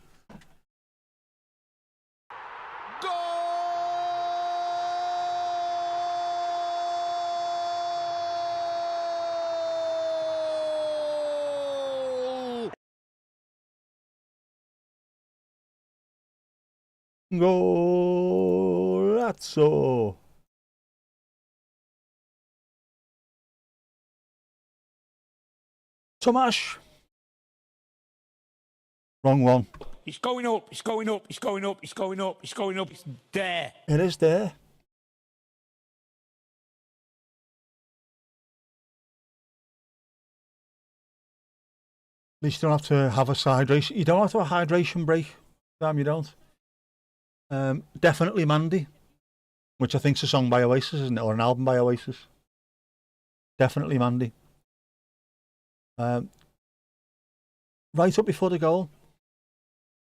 Golazzo. Tomasz. Wrong one. It's going up, it's going up, it's going up, it's going up, it's going up, it's there. It is there. At least you don't have to have a hydration. You don't have to have a hydration break. Damn, you don't. Definitely Mandy, which I think is a song by Oasis, isn't it? Or an album by Oasis. Definitely Mandy. Right up before the goal.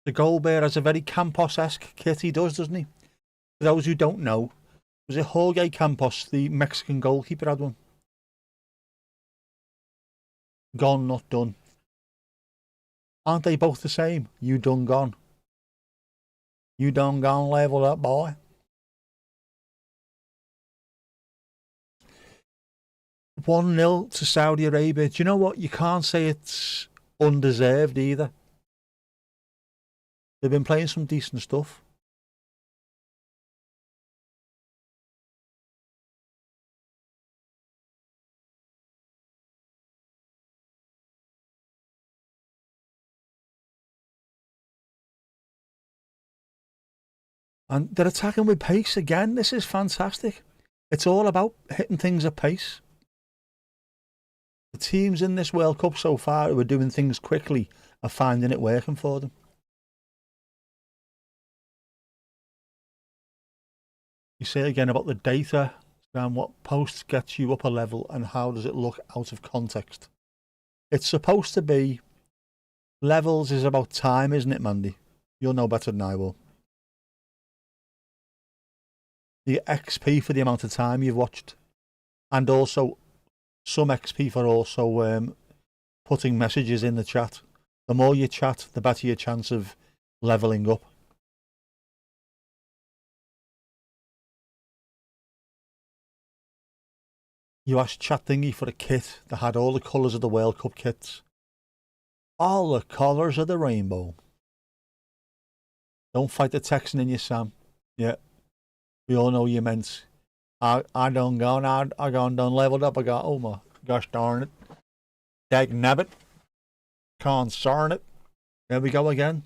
The goal bear has a very Campos-esque kit, he does, doesn't he? For those who don't know, was it Jorge Campos, the Mexican goalkeeper, had one? Gone, not done. Aren't they both the same? You done gone. You done gone, level up, boy. One 0 to Saudi Arabia. Do you know what? You can't say it's undeserved either. They've been playing some decent stuff. And they're attacking with pace again. This is fantastic. It's all about hitting things at pace. The teams in this World Cup so far who are doing things quickly are finding it working for them. You say again about the data and what post gets you up a level and how does it look out of context. It's supposed to be levels is about time, isn't it, Mandy? You'll know better than I will. The XP for the amount of time you've watched, and also some XP for also putting messages in the chat. The more you chat, the better your chance of leveling up. You asked Chat Thingy for a kit that had all the colours of the World Cup kits. All the colours of the rainbow. Don't fight the Texan in you, Sam. Yeah, we all know you meant. I done gone out. I gone done leveled up. I got, oh my gosh darn it. Dag nabbit. Concern it. There we go again.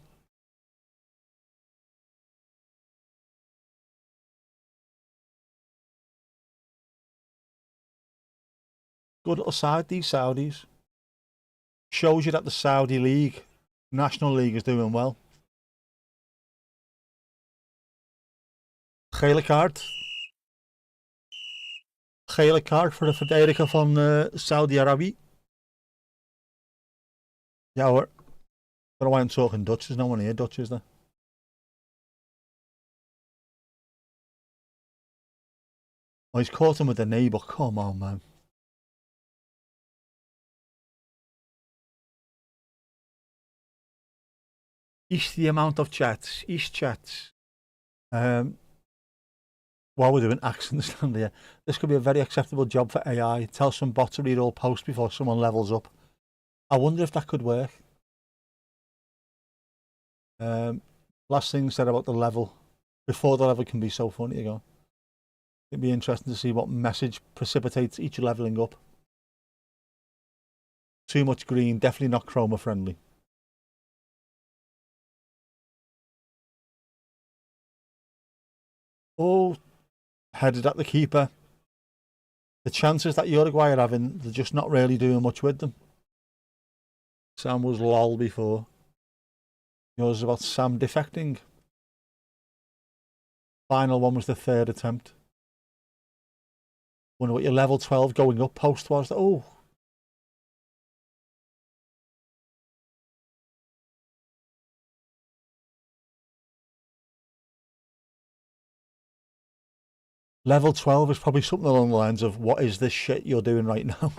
Good little side, these Saudis. Shows you that the Saudi League, National League, is doing well. Gele kaart. Gele kaart voor de verdediger van Saudi-Arabië. Ja hoor. I don't know why I'm talking Dutch. There's no one here Dutch, is there? Oh, he's caught him with the knee, but come on, man. Is the amount of chats. Is chats. While we're doing accents down there, this could be a very acceptable job for AI. Tell some bot to read all posts before someone levels up. I wonder if that could work. Last thing said about the level. Before the level can be so funny again. It'd be interesting to see what message precipitates each leveling up. Too much green, definitely not chroma friendly. Oh, headed at the keeper. The chances that Uruguay are having, they're just not really doing much with them. Sam was lol before. Yours is about Sam defecting. Final one was the third attempt. Wonder what your level 12 going up post was. Oh. Level 12 is probably something along the lines of, what is this shit you're doing right now?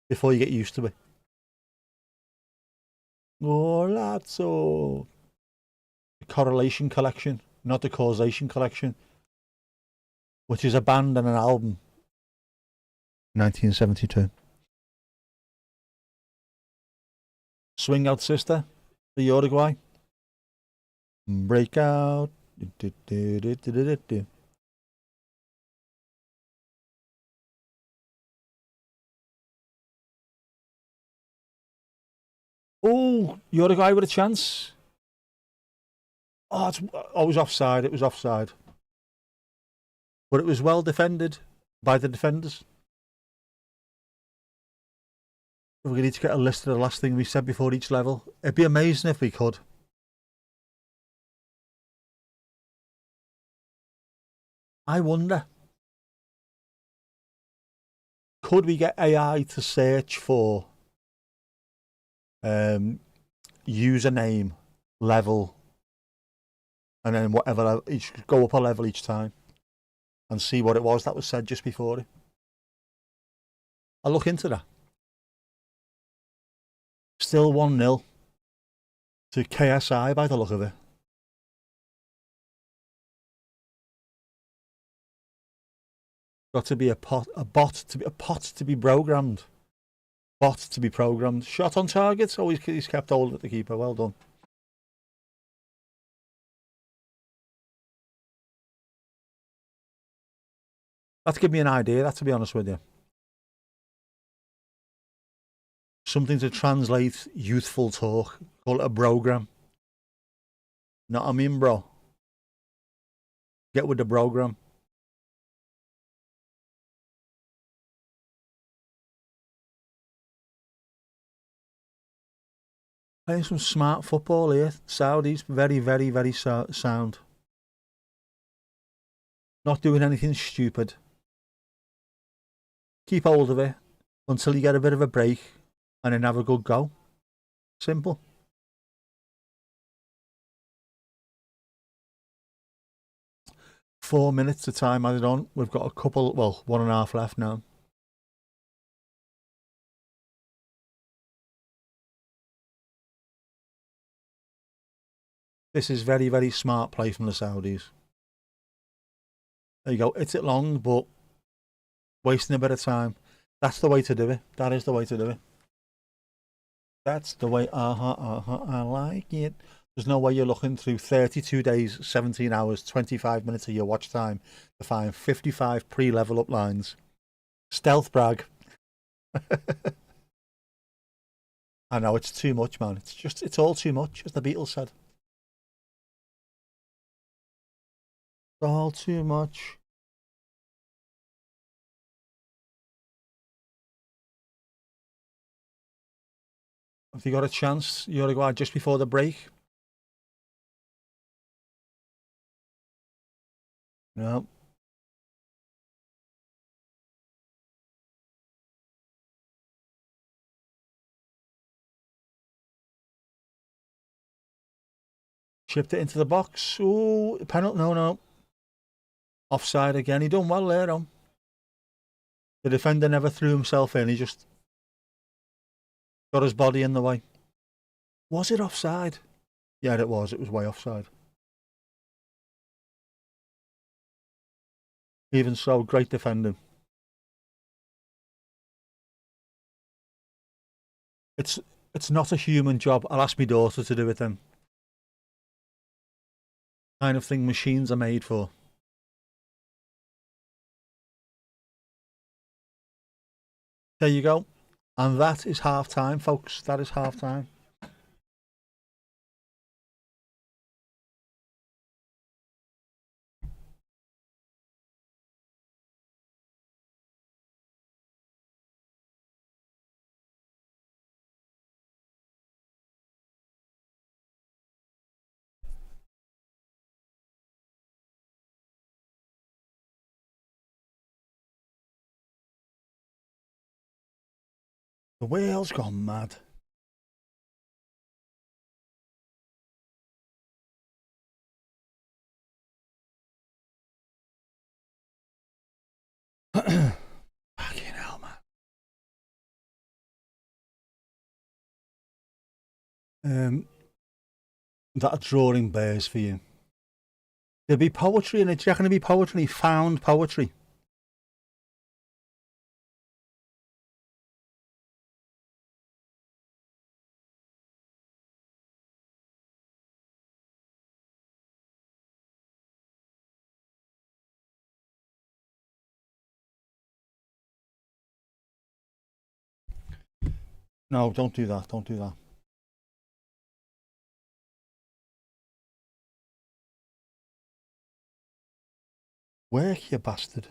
Before you get used to it. Oh, Lazzo. The Correlation Collection, not the Causation Collection. Which is a band and an album. 1972. Swing Out Sister, the Uruguay. Breakout. Oh, Uruguay with a chance. Oh, it was offside. It was offside. But it was well defended by the defenders. We need to get a list of the last thing we said before each level. It'd be amazing if we could. I wonder. Could we get AI to search for username, level, and then whatever, each go up a level each time and see what it was that was said just before it? I'll look into that. Still 1-0 to KSI by the look of it. Got to be a pot to be programmed. Bot to be programmed. Shot on target. Oh, he's kept hold of the keeper. Well done. That's give me an idea, that, to be honest with you. Something to translate youthful talk. Call it a program. Not I mean, bro. Get with the program. Playing some smart football here. Saudis, very, very, very sound. Not doing anything stupid. Keep hold of it until you get a bit of a break and then have a good go. Simple. Four minutes to time added on. We've got a couple, well, 1.5 left now. This is very, very smart play from the Saudis. There you go. Hits it long, but wasting a bit of time. That's the way to do it. That is the way to do it. That's the way, I like it. There's no way you're looking through 32 days, 17 hours, 25 minutes of your watch time to find 55 pre-level up lines. Stealth brag. I know, it's too much, man. It's all too much, as the Beatles said. It's all too much. Have you got a chance, Uruguay, just before the break? No. Chipped it into the box. Ooh, penalty. No. Offside again. He done well there, though. The defender never threw himself in. He just got his body in the way. Was it offside? Yeah, it was. It was way offside. Even so, great defending. It's not a human job. I'll ask my daughter to do it then. Kind of thing machines are made for. There you go. And that is half time, folks. That is half time. The whale's gone mad. Fucking hell, man. That drawing bears for you. There'll be poetry in it. Do you reckon there'll be poetry? Found poetry. No, don't do that. Don't do that. Work, you bastard.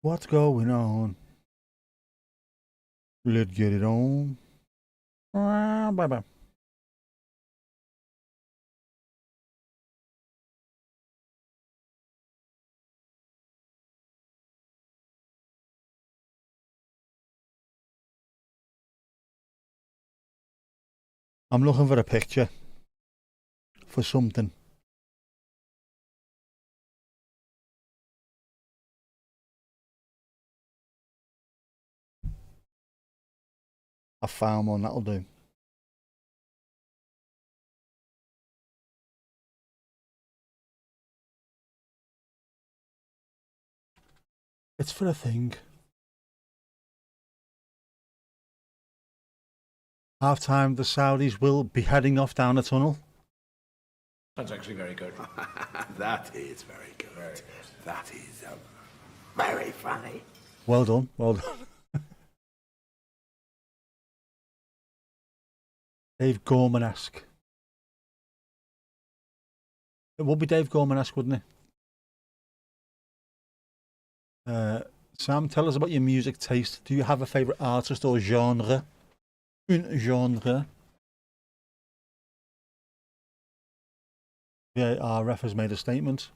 What's going on? Let's get it on. Bye bye. I'm looking for a picture for something. I found one, that'll do. It's for a thing. Half time, the Saudis will be heading off down a tunnel. That's actually very good. That is very good. Very good. That is very funny. Well done, well done. Dave Gorman-esque. It would be Dave Gorman-esque, wouldn't it? Sam, tell us about your music taste. Do you have a favourite artist or genre? Un genre. Yeah, our ref has made a statement.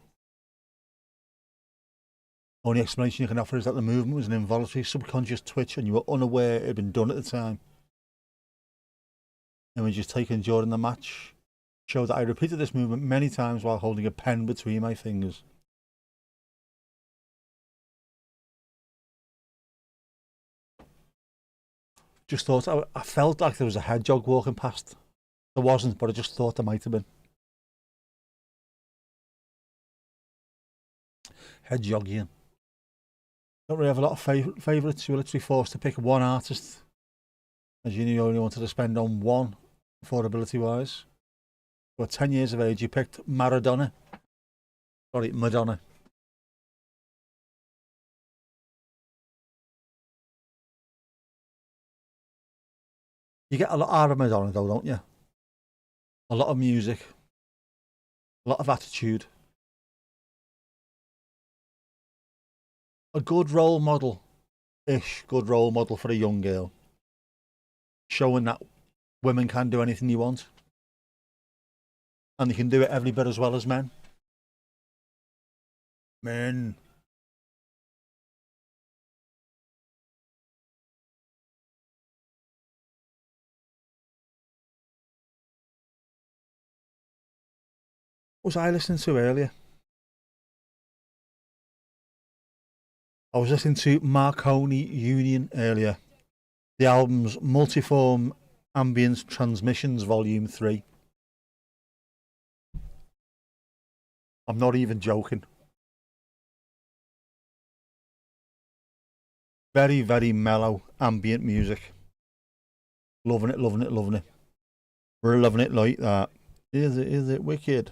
Only explanation you can offer is that the movement was an involuntary subconscious twitch and you were unaware it had been done at the time. Images taken during the match show that I repeated this movement many times while holding a pen between my fingers. Just thought, I felt like there was a hedgehog walking past. There wasn't, but I just thought there might have been. Hedgehogian. Don't really have a lot of favourites. You were literally forced to pick one artist, as you only wanted to spend on one, affordability wise. But 10 years of age, you picked Maradona. Sorry, Madonna. You get a lot out of Madonna though, don't you? A lot of music, a lot of attitude. A good role model-ish, good role model for a young girl. Showing that women can do anything you want. And they can do it every bit as well as men. Men. What was I listening to earlier? I was listening to Marconi Union earlier. The album's Multiform Ambient Transmissions Volume 3. I'm not even joking. Very, very mellow ambient music. Loving it, loving it, loving it. We're loving it like that. Is it wicked?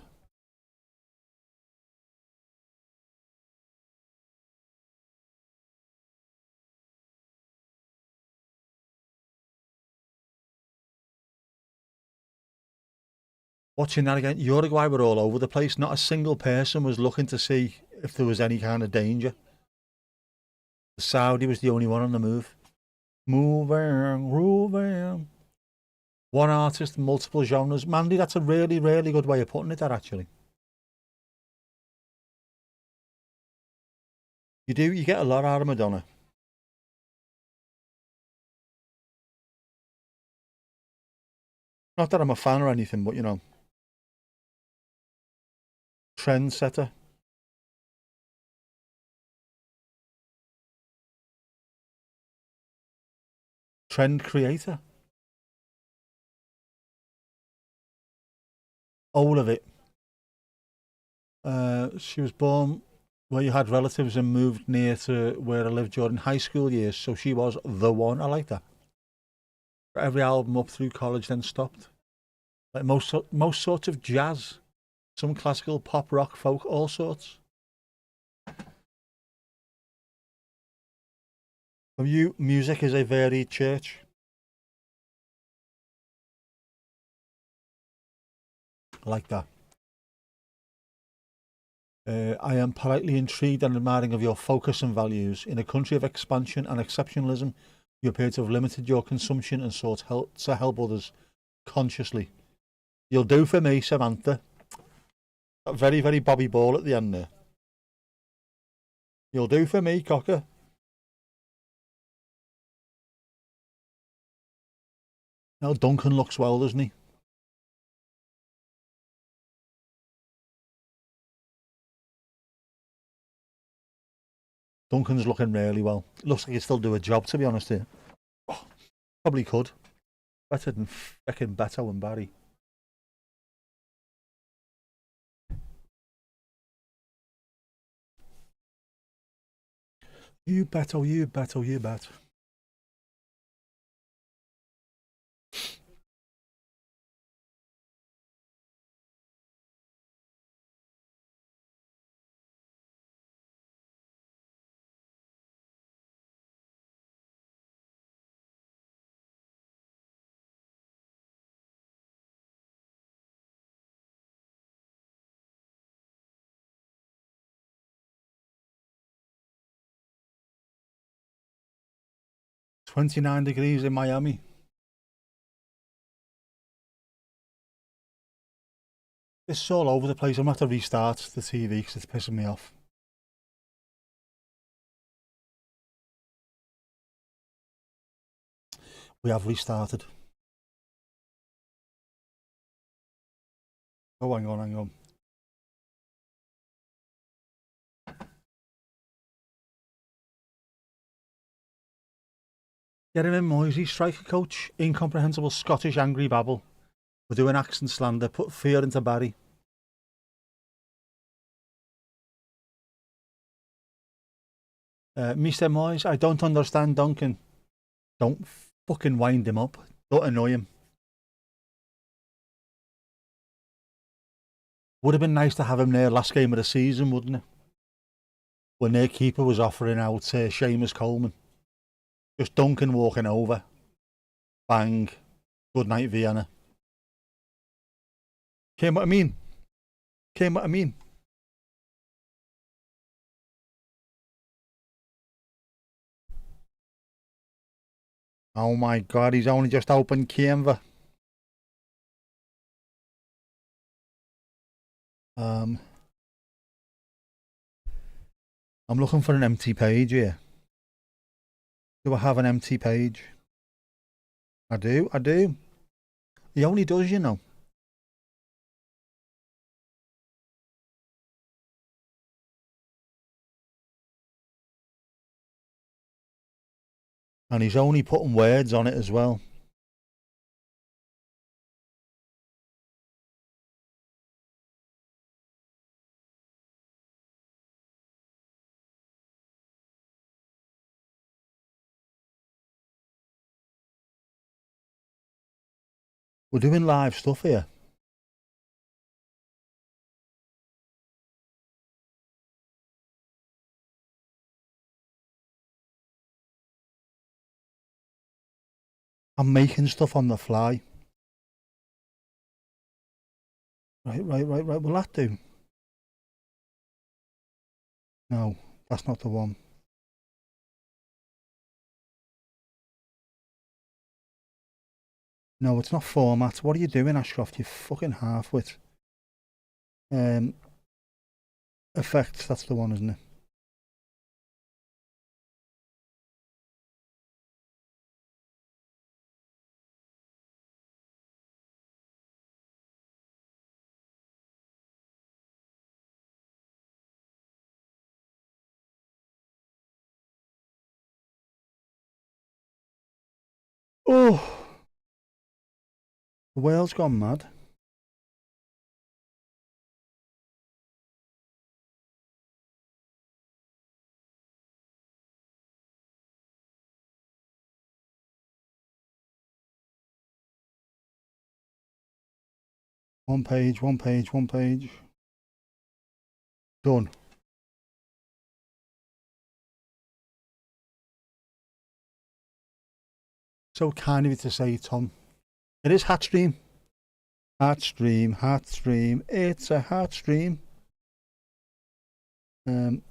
Watching that again, Uruguay were all over the place. Not a single person was looking to see if there was any kind of danger. The Saudi was the only one on the move. Moving, grooving. One artist, multiple genres. Mandy, that's a really, really good way of putting it, that actually. You get a lot out of Madonna. Not that I'm a fan or anything, but you know. Trendsetter. Trend creator. All of it. She was born where you had relatives and moved near to where I lived during high school years, so she was the one. I like that. Every album up through college, then stopped. Like most sorts of jazz, some classical, pop, rock, folk, all sorts. For you, music is a varied church. I like that. I am politely intrigued and admiring of your focus and values. In a country of expansion and exceptionalism, you appear to have limited your consumption and sought to help others consciously. You'll do for me, Samantha. Very, very Bobby Ball at the end there. You'll do for me, Cocker. Now Duncan looks well, doesn't he? Duncan's looking really well. Looks like he'd still do a job, to be honest here. Oh, probably could. Better than fucking Beto and Barry. You Beto, you Beto, you bet. $29 in Miami. This is all over the place. I'm going to have to restart the TV because it's pissing me off. We have restarted. Oh, hang on, hang on. Get him in, Moisey, striker coach. Incomprehensible Scottish angry babble. We're doing accent slander. Put fear into Barry. Mr. Moyes, I don't understand Duncan. Don't fucking wind him up. Don't annoy him. Would have been nice to have him there last game of the season, wouldn't it? When their keeper was offering out Seamus Coleman. Just Duncan walking over. Bang. Good night, Vienna. Came what I mean? Came what I mean? Oh my god, he's only just opened Canva. I'm looking for an empty page here. Do I have an empty page? I do, I do. He only does, you know. And he's only putting words on it as well. We're doing live stuff here. I'm making stuff on the fly. Right. Will that do? No, that's not the one. No, it's not format. What are you doing, Ashcroft? You fucking half-wit. Effects, that's the one, isn't it? Oh, the whale's gone mad. One page, one page, one page. Done. So kind of you to say, Tom. It is hat stream. Hat stream, hat stream. It's a hat stream. I'm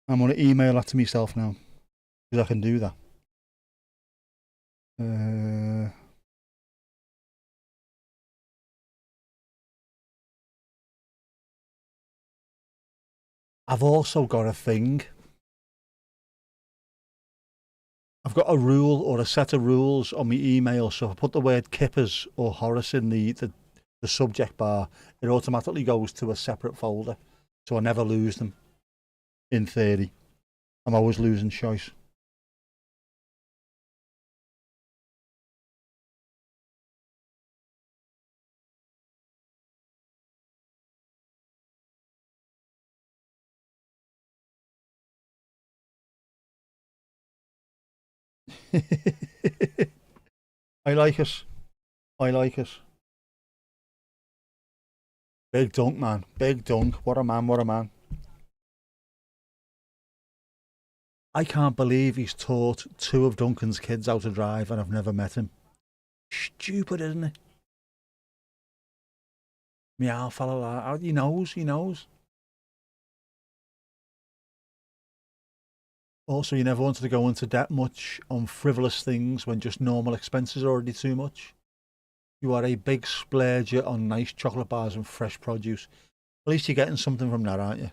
going to email that to myself now. Because I can do that. I've also got a thing. I've got a rule or a set of rules on my email. So if I put the word Kippers or Horace in the subject bar, it automatically goes to a separate folder. So I never lose them. In theory. I'm always losing choice. I like it. I like it. Big dunk, man. Big dunk. What a man, what a man. I can't believe he's taught two of Duncan's kids how to drive and I've never met him. Stupid, isn't it? Meow, fella. He knows, he knows. Also, you never wanted to go into debt much on frivolous things when just normal expenses are already too much. You are a big splurger on nice chocolate bars and fresh produce. At least you're getting something from that, aren't you?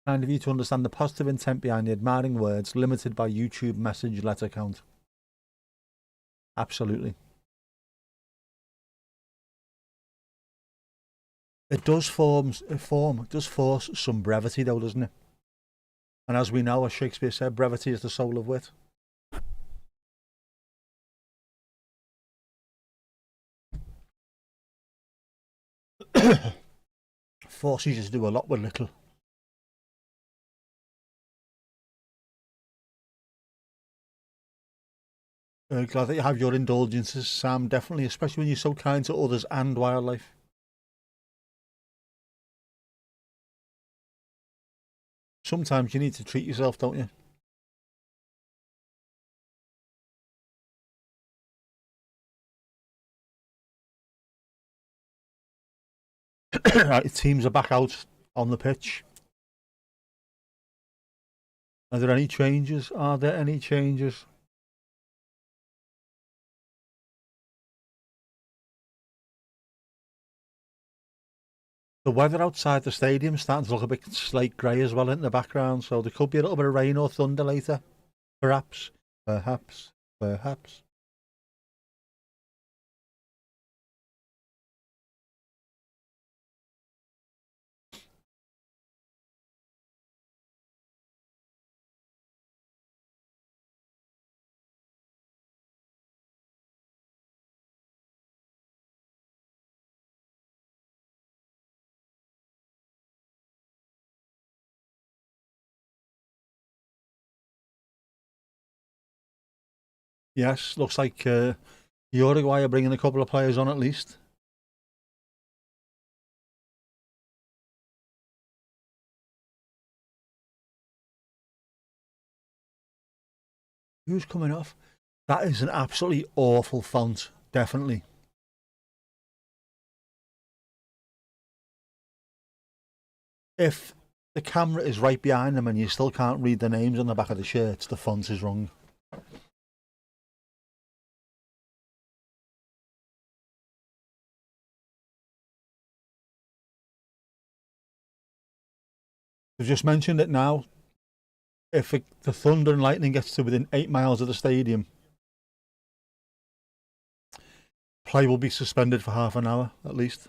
Kind of you to understand the positive intent behind the admiring words limited by YouTube message letter count. Absolutely. It does it does force some brevity though, doesn't it? And as we know, as Shakespeare said, brevity is the soul of wit. Forces you to do a lot with little. Glad that you have your indulgences, Sam, definitely, especially when you're so kind to others and wildlife. Sometimes you need to treat yourself, don't you? Right, teams are back out on the pitch. Are there any changes? Are there any changes? The weather outside the stadium is starting to look a bit slate grey as well in the background, so there could be a little bit of rain or thunder later. Perhaps. Perhaps. Perhaps. Yes, looks like Uruguay are bringing a couple of players on at least. Who's coming off? That is an absolutely awful font, definitely. If the camera is right behind them and you still can't read the names on the back of the shirts, the font is wrong. We've just mentioned it now. If the thunder and lightning gets to within 8 miles of the stadium, play will be suspended for half an hour at least.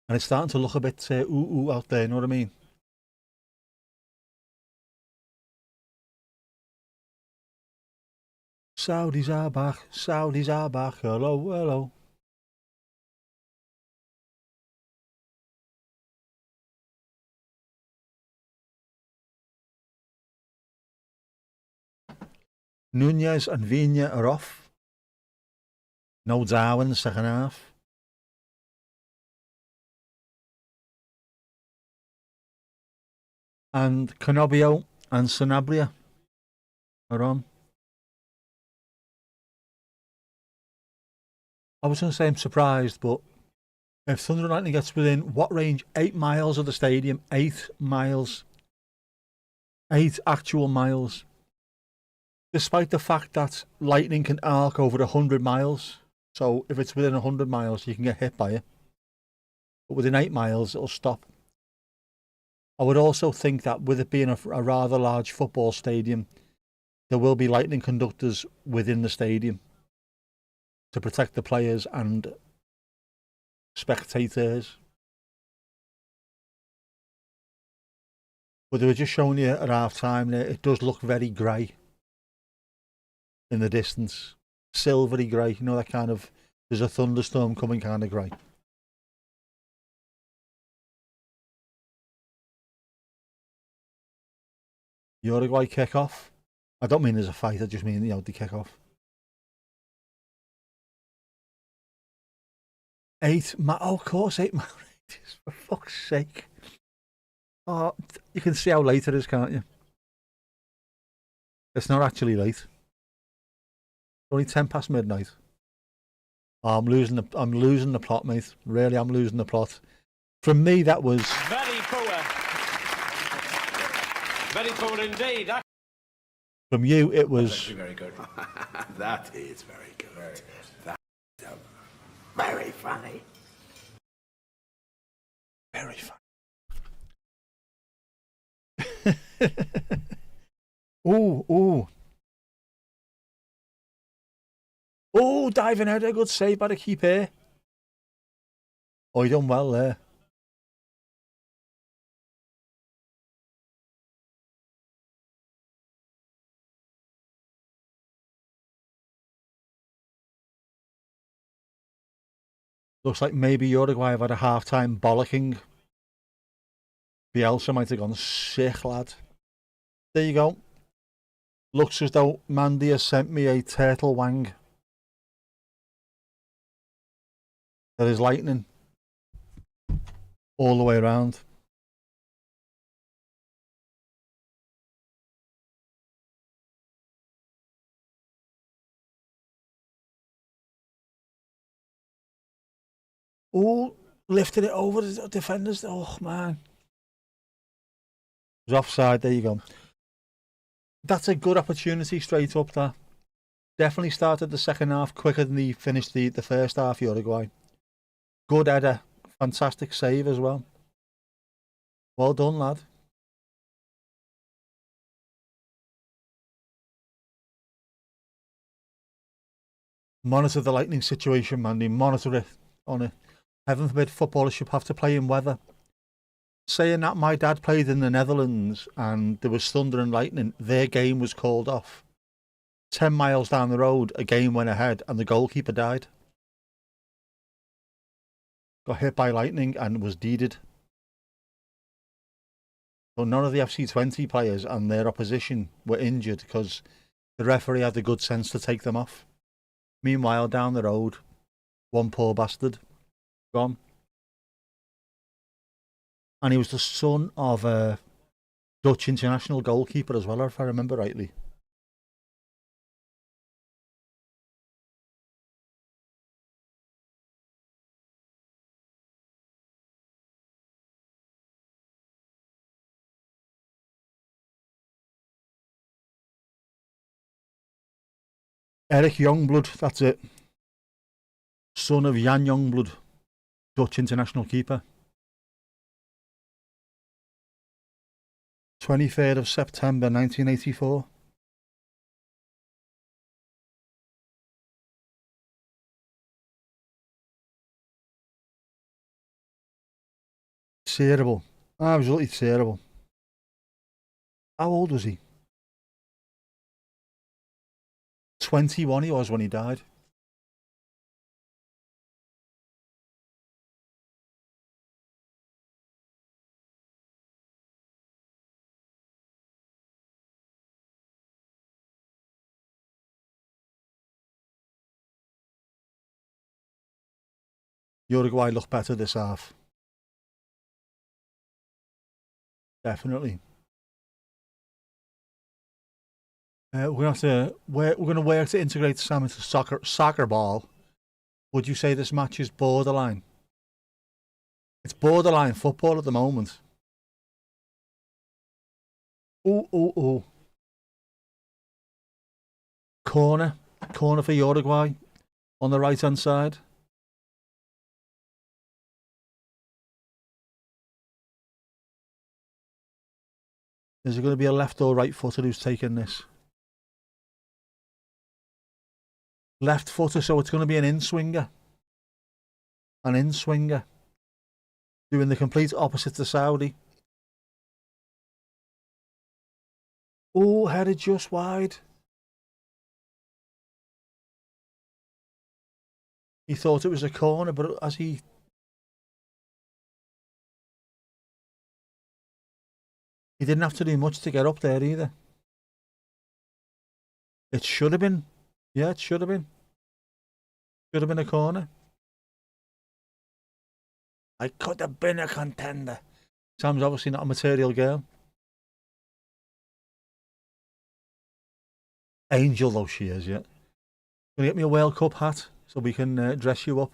And it's starting to look a bit ooh out there, you know what I mean? Saudis are back, Saudis are back, hello, hello. Nunez and Vina are off. No Darwin in the second half. And Canobio and Sanabria are on. I was going to say I'm surprised, but if Thunder and Lightning gets within what range? 8 miles of the stadium. 8 miles. 8 actual miles. Despite the fact that lightning can arc over 100 miles. So if it's within 100 miles, you can get hit by it. But within 8 miles, it'll stop. I would also think that with it being a rather large football stadium, there will be lightning conductors within the stadium to protect the players and spectators. But they were just showing you at half time there, it does look very grey in the distance. Silvery grey, you know, that kind of, there's a thunderstorm coming kind of grey. Uruguay kick off. I don't mean there's a fight, I just mean, you know, the kick off. 8 miles, oh, of course, 8 miles, for fuck's sake. Oh, you can see how late it is, can't you? It's not actually late. Only 10 past midnight. Oh, I'm losing the plot, mate. Really, I'm losing the plot. From me, that was Very poor. Very poor indeed. That from you. It was very good. That is very good. Very good. That is very funny. very fun. Ooh, ooh. Oh, diving header, good save by the keeper. Oh, he done well there. Looks like maybe Uruguay have had a half-time bollocking. Bielsa might have gone sick, lad. There you go. Looks as though Mandy has sent me a turtle wang. There is lightning all the way around. Oh, lifted it over the defenders. Oh, man. It was offside. There you go. That's a good opportunity straight up there. Definitely started the second half quicker than he finished the first half, Uruguay. Good header. Fantastic save as well. Well done, lad. Monitor the lightning situation, Mandy. Monitor it on it. Heaven forbid footballers should have to play in weather. Saying that, my dad played in the Netherlands and there was thunder and lightning. Their game was called off. 10 miles down the road, a game went ahead and the goalkeeper died. Got hit by lightning and was deeded. So none of the FC20 players and their opposition were injured because the referee had the good sense to take them off. Meanwhile, down the road, one poor bastard gone. And he was the son of a Dutch international goalkeeper as well, if I remember rightly. Eric Youngblood, that's it. Son of Jan Youngblood, Dutch international keeper. 23rd of September 1984. Terrible. Absolutely terrible. How old was he? 21 he was when he died. Uruguay look better this half. Definitely. We're gonna work to integrate Sam into soccer ball. Would you say this match is borderline? It's borderline football at the moment. Ooh. Corner for Uruguay on the right hand side. Is it going to be a left or right footer who's taking this? Left footer, so it's going to be an in-swinger. An in-swinger. Doing the complete opposite to Saudi. Oh, headed just wide. He thought it was a corner, but as he... He didn't have to do much to get up there either. It should have been. Yeah, it should have been. Should have been a corner. I could have been a contender. Sam's obviously not a material girl. Angel though she is, yeah. Gonna get me a World Cup hat so we can dress you up.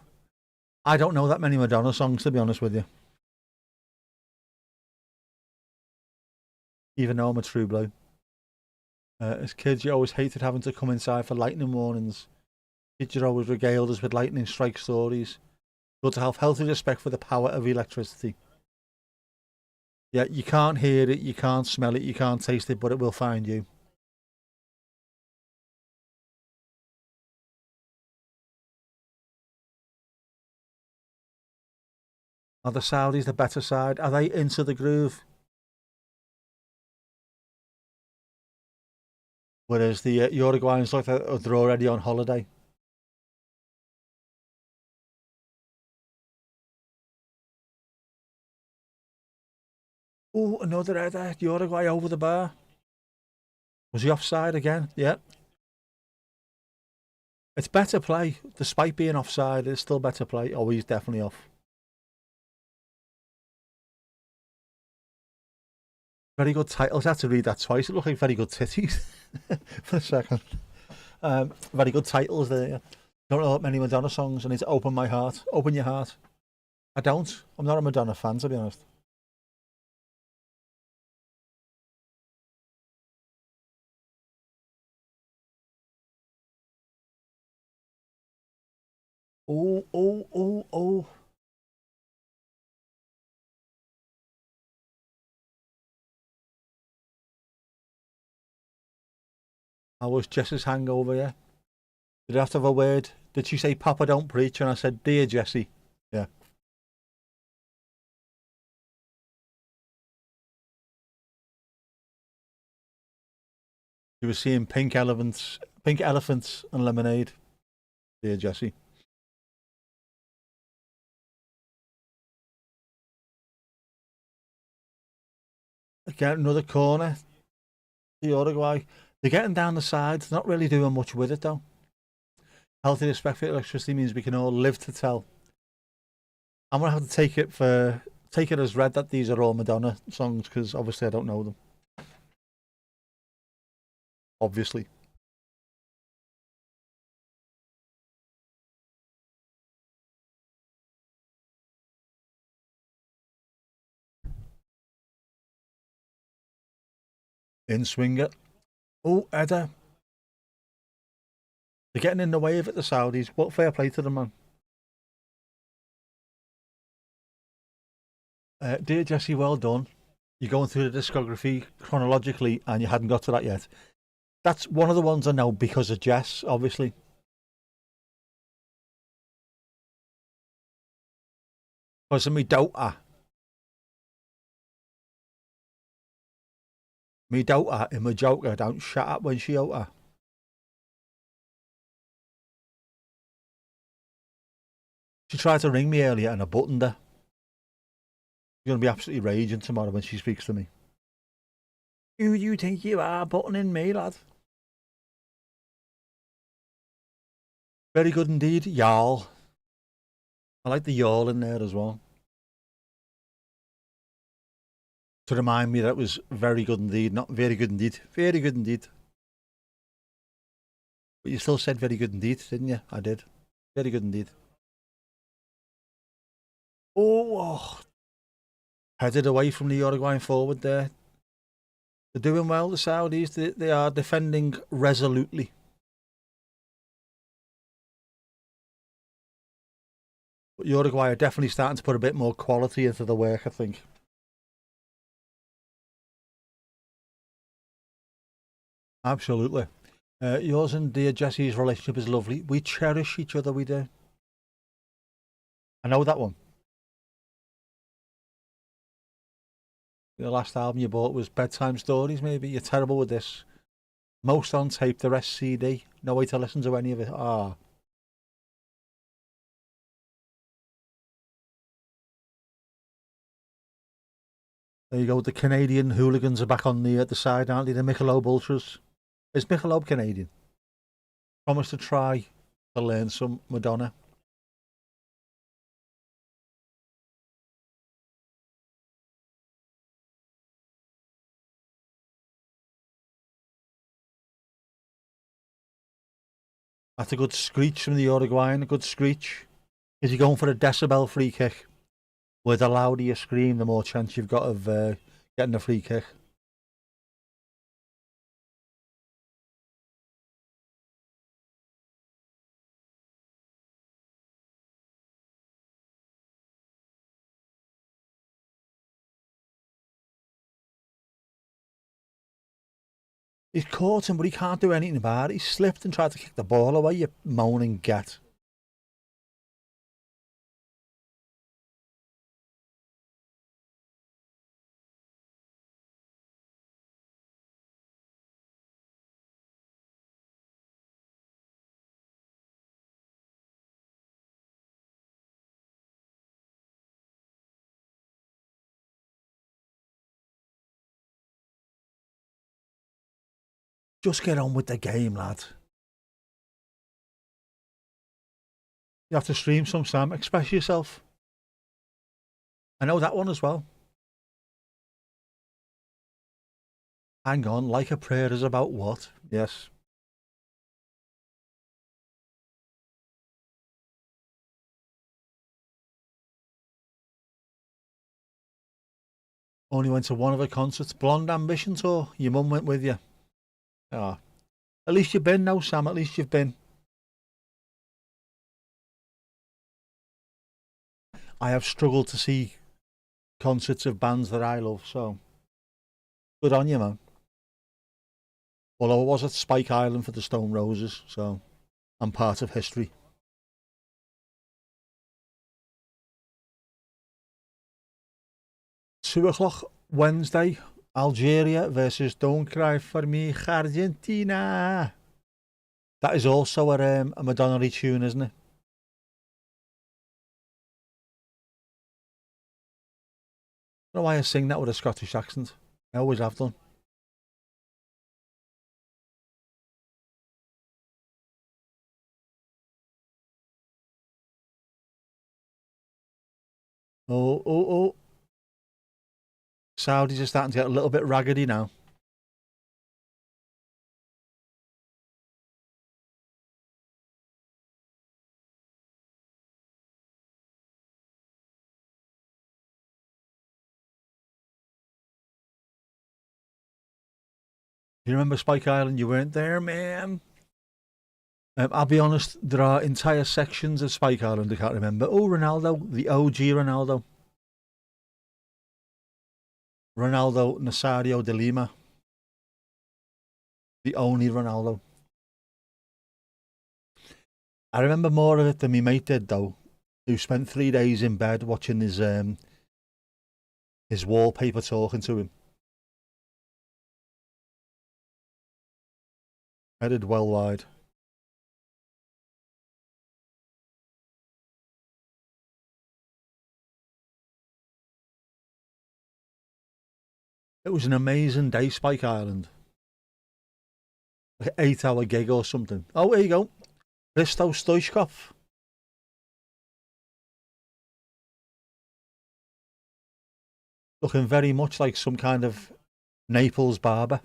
I don't know that many Madonna songs, to be honest with you. Even though I'm a true blue. As kids, you always hated having to come inside for lightning warnings. Kids are always regaled us with lightning strike stories. Good to have healthy respect for the power of electricity. Yeah, you can't hear it, you can't smell it, you can't taste it, but it will find you. Are the Saudis the better side? Are they into the groove? Whereas the Uruguayans look like they're already on holiday. Oh, another header. Uruguay over the bar. Was he offside again? Yeah. It's better play. Despite being offside, it's still better play. Oh, he's definitely off. Very good titles. I had to read that twice. It looked like very good titties for a second. Very good titles there. Yeah. Don't know many Madonna songs. I need to open my heart. Open your heart. I don't. I'm not a Madonna fan, to be honest. Oh, oh, oh, oh. How was Jess's hangover, yeah? Did I have to have a word? Did she say, Papa, don't preach? And I said, Dear Jessie. Yeah. She was seeing pink elephants and lemonade. Dear Jessie. Again, another corner. The Uruguay. They're getting down the sides, not really doing much with it though. Healthy respect for electricity means we can all live to tell. I'm gonna have to take it as read that these are all Madonna songs because obviously I don't know them. Obviously. In swinger. Oh, Edda. They're getting in the way of it, the Saudis. What fair play to them, man. Dear Jesse, well done. You're going through the discography chronologically and you hadn't got to that yet. That's one of the ones I know because of Jess, obviously. Because of me daughter. Me daughter and my joker don't shut up when she out her. She tried to ring me earlier and I buttoned her. She's going to be absolutely raging tomorrow when she speaks to me. Who do you think you are buttoning me, lad? Very good indeed, y'all. I like the y'all in there as well. To remind me that it was very good indeed, not very good indeed. Very good indeed. But you still said very good indeed, didn't you? I did. Very good indeed. Oh, headed away from the Uruguayan forward there. They're doing well, the Saudis. They are defending resolutely. But Uruguay are definitely starting to put a bit more quality into the work, I think. Absolutely. Yours and dear Jesse's relationship is lovely. We cherish each other, we do. I know that one. The last album you bought was Bedtime Stories, maybe. You're terrible with this. Most on tape, the rest CD. No way to listen to any of it. Ah. There you go. The Canadian hooligans are back on the side, aren't they? The Michelob Ultras. Is Michelob Canadian? Promise to try to learn some Madonna. That's a good screech from the Uruguayan. A good screech. Is he going for a decibel free kick? Where the louder you scream, the more chance you've got of getting a free kick. He's caught him, but he can't do anything about it. He slipped and tried to kick the ball away, you moaning gat. Just get on with the game, lad. You have to stream some, Sam. Express yourself. I know that one as well. Hang on, like a prayer is about what? Yes. Only went to one of her concerts. Blonde Ambition tour. Your mum went with you. Ah. At least you've been now, Sam. At least you've been. I have struggled to see concerts of bands that I love, so good on you, man. Although I was at Spike Island for the Stone Roses, so I'm part of history. 2 o'clock Wednesday, Algeria versus Don't Cry For Me, Argentina. That is also a Madonna tune, isn't it? I don't know why I sing that with a Scottish accent. I always have done. Oh, oh, oh. Saudis are starting to get a little bit raggedy now. You remember Spike Island? You weren't there, man. I'll be honest, there are entire sections of Spike Island I can't remember. Oh, Ronaldo, the OG Ronaldo. Ronaldo Nazario de Lima. The only Ronaldo. I remember more of it than my mate did, though, who spent 3 days in bed watching his wallpaper talking to him. Headed well wide. It was an amazing day, Spike Island. Like an 8-hour gig or something. Oh, here you go. Risto Stoichkov. Looking very much like some kind of Naples barber.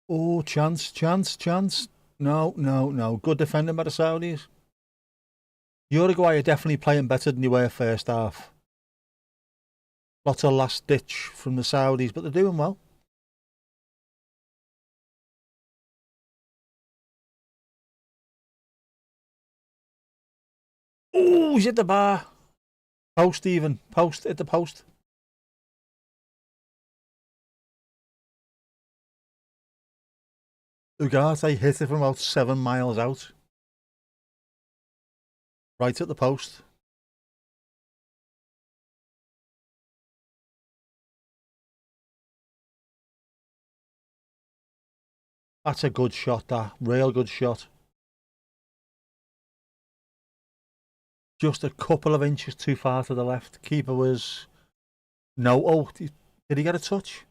Oh, chance. No, no, no. Good defending by the Saudis. Uruguay are definitely playing better than they were first half. Lots of last ditch from the Saudis, but they're doing well. Oh, he's hit the bar. Post even. Post, hit the post. Ugarte hit it from about 7 miles out. Right at the post. That's a good shot, that. Real good shot. Just a couple of inches too far to the left. Keeper was... No. Oh, did he get a touch?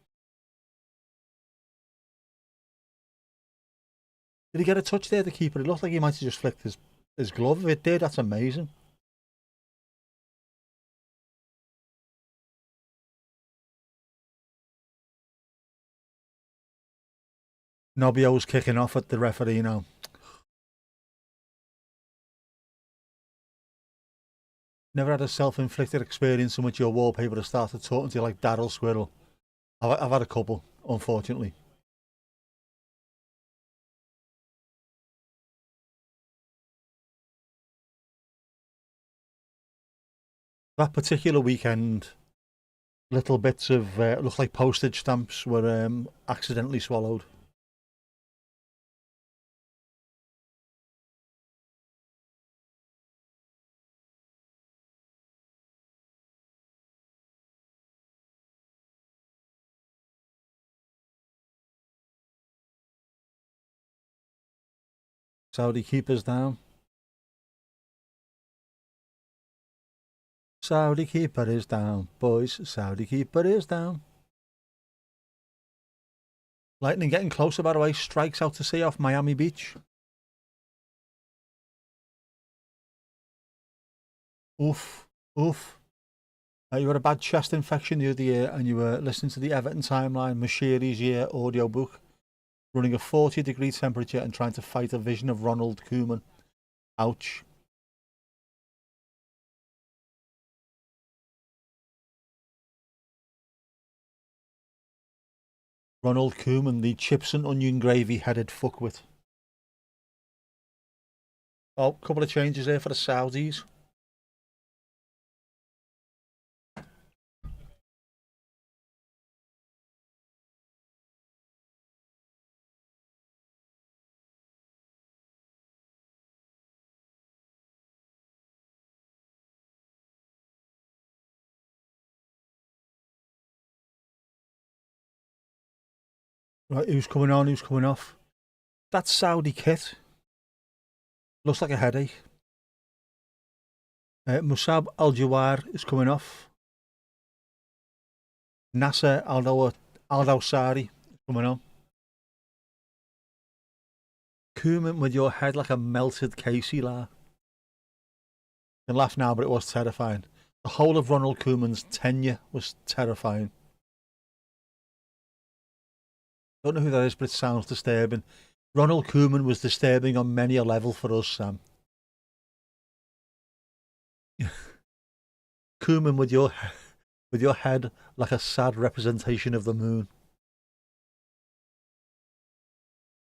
Did he get a touch there, the keeper? It looked like he might have just flicked his glove. If it did, that's amazing. Nobbio's kicking off at the referee now. Never had a self-inflicted experience in which your wallpaper has started talking to you like Daryl Squirrel. I've had a couple, unfortunately. That particular weekend, little bits of looked like postage stamps were accidentally swallowed. Saudi keepers down. Saudi keeper is down, boys. Saudi keeper is down. Lightning getting closer, by the way. Strikes out to sea off Miami Beach. Oof, oof. You had a bad chest infection the other year and you were listening to the Everton Timeline Mashiri's Year audiobook, running a 40-degree temperature and trying to fight a vision of Ronald Koeman. Ouch. Ronald Koeman, the chips and onion gravy headed fuckwit. Oh, couple of changes there for the Saudis. Right, who's coming on, who's coming off? That Saudi kit looks like a headache. Musab Al-Jawar is coming off. Nasser Al-Dawsari is coming on. Koeman with your head like a melted Casey la. You can laugh now, but it was terrifying. The whole of Ronald Koeman's tenure was terrifying. Don't know who that is, but it sounds disturbing. Ronald Koeman was disturbing on many a level for us, Sam. Koeman with your head like a sad representation of the moon.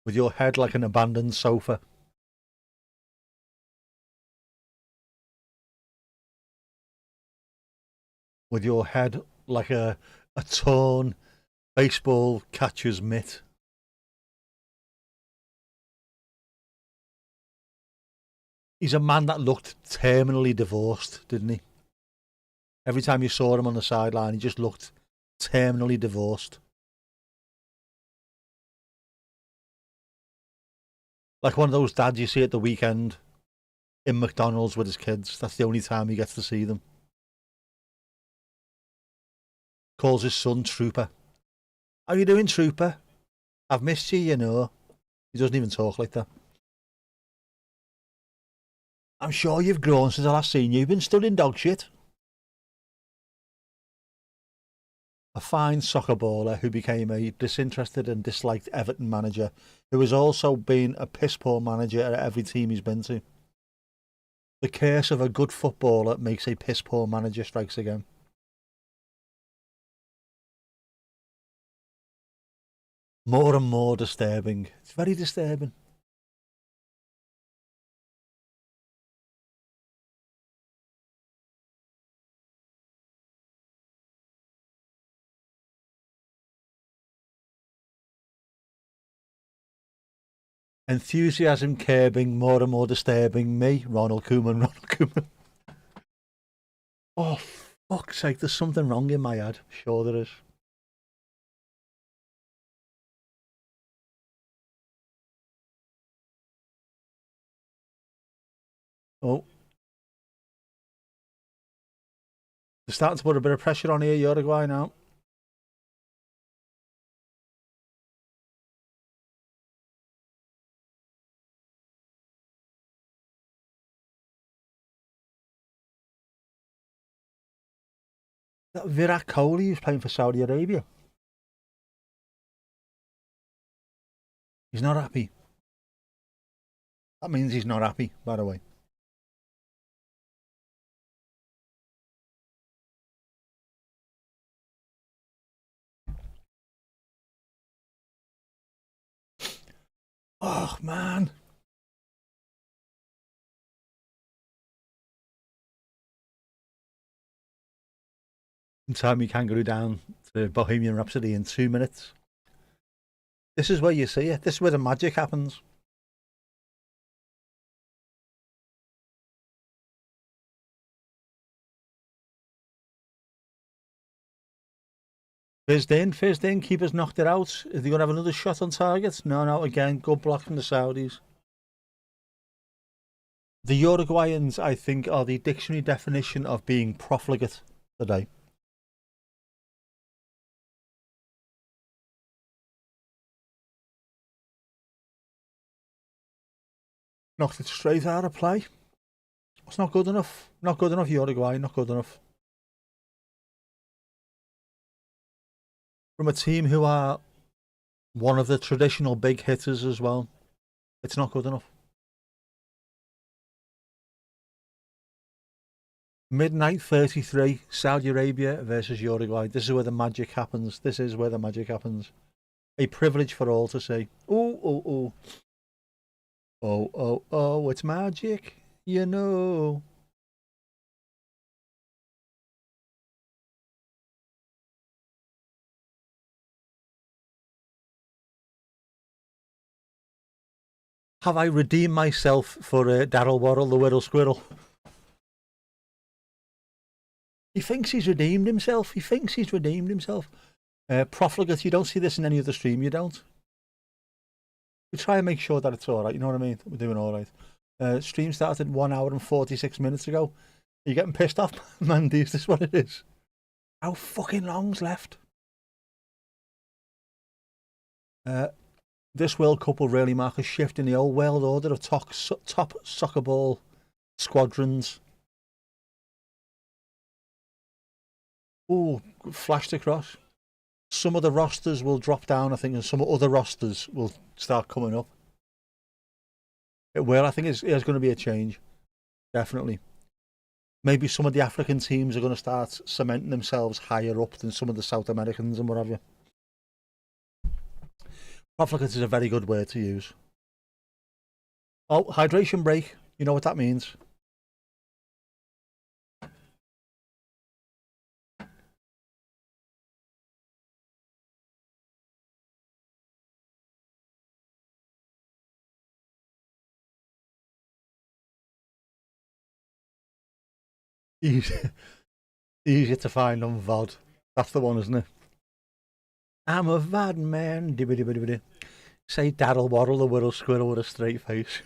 With your head like an abandoned sofa. With your head like a torn baseball catcher's mitt. He's a man that looked terminally divorced, didn't he? Every time you saw him on the sideline, he just looked terminally divorced. Like one of those dads you see at the weekend in McDonald's with his kids. That's the only time he gets to see them. Calls his son Trooper. How you doing, Trooper? I've missed you, you know. He doesn't even talk like that. I'm sure you've grown since I last seen you. You've been studying dog shit. A fine soccer baller who became a disinterested and disliked Everton manager, who has also been a piss poor manager at every team he's been to. The curse of a good footballer makes a piss poor manager strikes again. More and more disturbing. It's very disturbing. Enthusiasm curbing, more and more disturbing. Me, Ronald Koeman, Ronald Koeman. Oh, fuck's sake, there's something wrong in my head. Sure there is. Oh. They're starting to put a bit of pressure on here, Uruguay now. That Virat Kohli who's playing for Saudi Arabia. He's not happy. That means he's not happy, by the way. Oh, man. Time you kangaroo down to Bohemian Rhapsody in 2 minutes. This is where you see it. This is where the magic happens. Fizzed in, keepers knocked it out. Are they going to have another shot on target? No, again, good block from the Saudis. The Uruguayans, I think, are the dictionary definition of being profligate today. Knocked it straight out of play. It's not good enough. Not good enough, Uruguay. Not good enough. From a team who are one of the traditional big hitters as well, it's not good enough. Midnight 33, Saudi Arabia versus Uruguay. This is where the magic happens. This is where the magic happens. A privilege for all to see. Oh, oh, oh. Oh, oh, oh, it's magic, you know. Have I redeemed myself for Daryl Worrell, the Whittle Squirrel? He thinks he's redeemed himself. He thinks he's redeemed himself. Profligate, you don't see this in any other stream, you don't. We try and make sure that it's all right, you know what I mean? We're doing all right. Stream started 1 hour and 46 minutes ago. Are you getting pissed off, Mandy? Is this what it is? How fucking long's left? This World Cup will really mark a shift in the old world order of top soccer ball squadrons. Ooh, flashed across. Some of the rosters will drop down, I think, and some other rosters will start coming up. It will, I think there's going to be a change. Definitely. Maybe some of the African teams are going to start cementing themselves higher up than some of the South Americans and what have you. Profligate is a very good word to use. Oh, hydration break. You know what that means. Easy to find on VOD. That's the one, isn't it? I'm a VOD man. Say Daryl Worrell, the Whittle Squirrel with a straight face.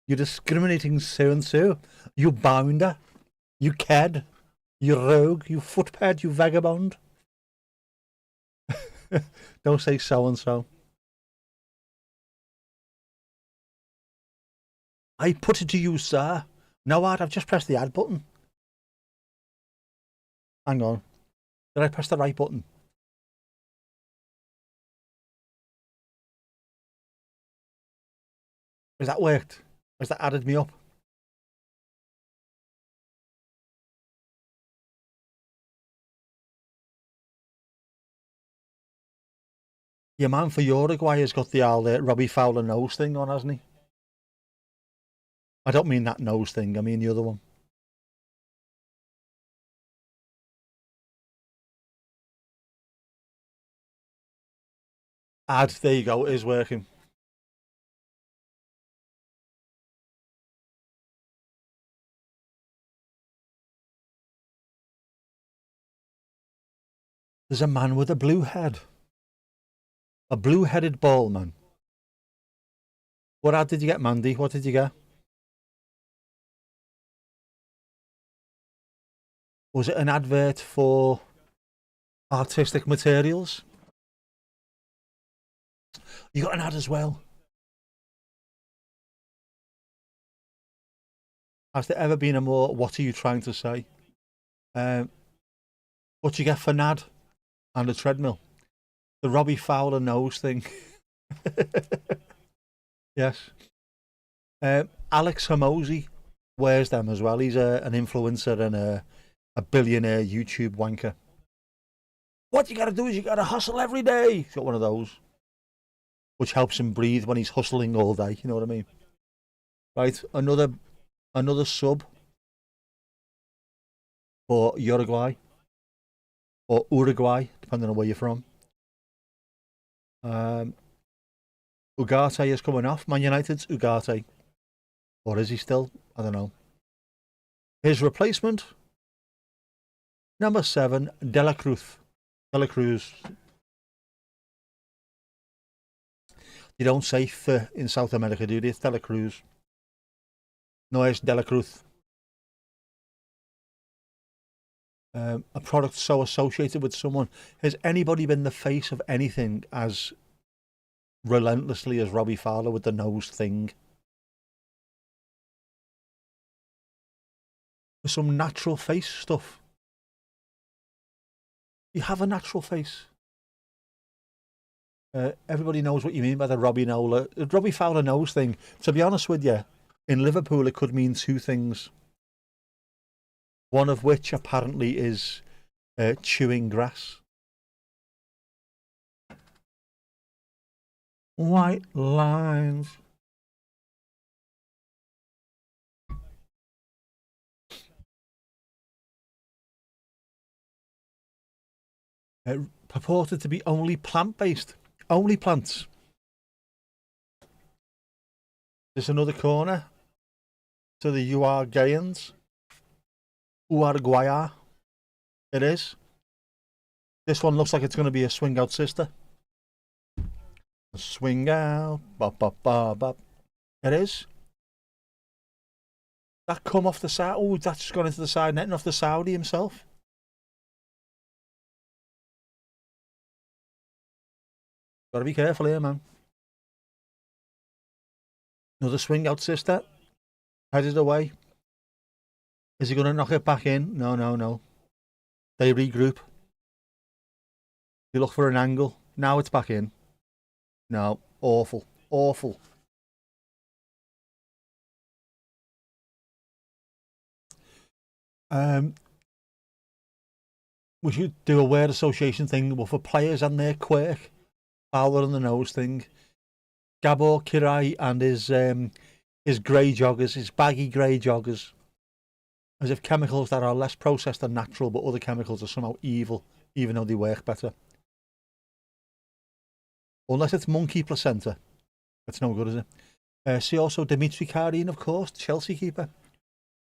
You discriminating so-and-so. You bounder. You cad. You rogue. You footpad. You vagabond. Don't say so-and-so. I put it to you, sir. No, what? I've just pressed the add button. Hang on. Did I press the right button? Has that worked? Has that added me up? Your man for Uruguay has got the old Robbie Fowler nose thing on, hasn't he? I don't mean that nose thing, I mean the other one. Add, there you go, it is working. There's a man with a blue head. A blue-headed ball man. What ad did you get, Mandy? What did you get? Was it an advert for artistic materials? You got an ad as well. Has there ever been a more, what are you trying to say? What you get for NAD and a treadmill? The Robbie Fowler nose thing. Yes. Alex Hormozy wears them as well. He's an influencer and a billionaire YouTube wanker. What you got to do is you got to hustle every day. He's got one of those, which helps him breathe when he's hustling all day. You know what I mean? Right. Another sub for Uruguay or Uruguay, depending on where you're from. Ugarte is coming off. Man United's Ugarte. Or is he still? I don't know. His replacement, number 7, De La Cruz. De La Cruz. You don't say th in South America, do they? It's De La Cruz. No es de la Cruz. A product so associated with someone. Has anybody been the face of anything as relentlessly as Robbie Fowler with the nose thing? There's some natural face stuff. You have a natural face. Everybody knows what you mean by the Robbie Fowler nose thing. To be honest with you, in Liverpool it could mean two things. One of which apparently is chewing grass. White lines. Purported to be only plant-based. Only plants. There's another corner to the Uruguayans. Uruguay. It is. This one looks like it's going to be a swing out sister. Swing out. Bop, bop, bop, bop. It is. That come off the side. Oh, that's just gone into the side netting off the Saudi himself. Gotta be careful here, man. Another swing out sister. Headed away. Is he going to knock it back in? No, no, no. They regroup. They look for an angle. Now it's back in. No. Awful. Awful. We should do a word association thing, but for players and their quirk. Fowler and the nose thing. Gabor Kirai and his grey joggers, his baggy grey joggers. As if chemicals that are less processed are natural, but other chemicals are somehow evil, even though they work better. Unless it's monkey placenta. That's no good, is it? See also Dimitri Karin, of course, Chelsea keeper.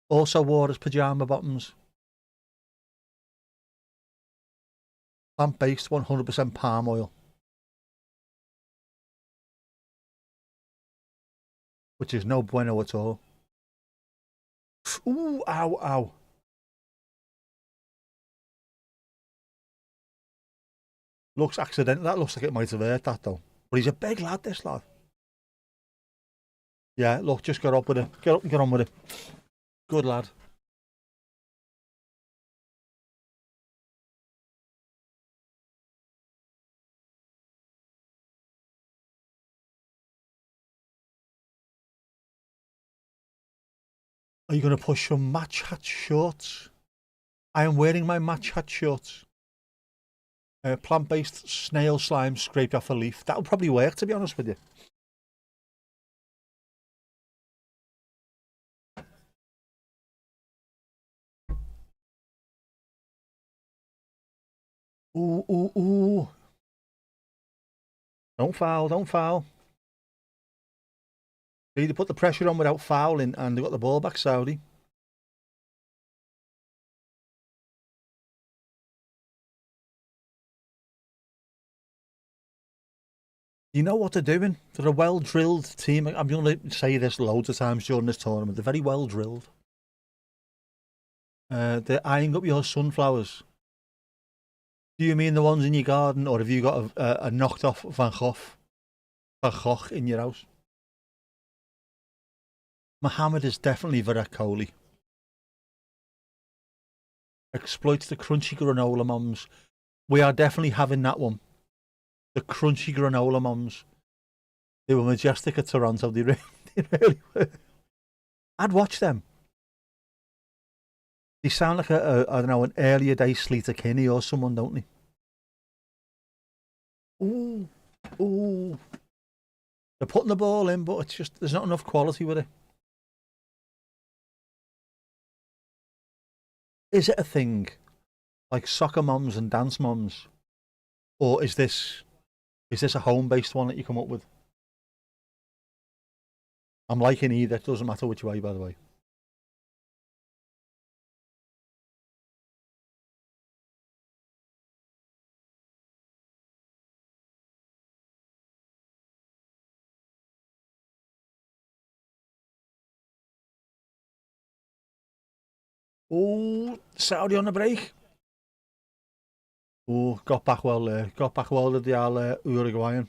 Also wore his pyjama bottoms. Plant-based, 100% palm oil. Which is no bueno at all. Ooh, ow, ow. Looks accidental. That looks like it might have hurt that though. But he's a big lad, this lad. Yeah, look, just get up with it. Get up and get on with it. Good lad. Are you going to push some match hat shorts? I am wearing my match hat shorts. Plant-based snail slime scraped off a leaf. That would probably work, to be honest with you. Ooh, ooh, ooh. Don't foul, don't foul. They either put the pressure on without fouling and they got the ball back, Saudi. You know what they're doing? They're a well-drilled team. I'm going to say this loads of times during this tournament. They're very well-drilled. They're eyeing up your sunflowers. Do you mean the ones in your garden, or have you got a knocked-off Van Gogh in your house? Mohammed is definitely Virat Kohli. Exploits the crunchy granola mums. We are definitely having that one. The crunchy granola mums. They were majestic at Toronto. They really were. I'd watch them. They sound like I don't know, an earlier day Sleater Kinney or someone, don't they? Ooh, ooh. They're putting the ball in, but it's just there's not enough quality with it. Is it a thing like soccer moms and dance moms, or is this a home-based one that you come up with? I'm liking either. It doesn't matter which way, by the way. Oh, Saudi on the break. Oh, got back well there. Got back well to the Uruguayan.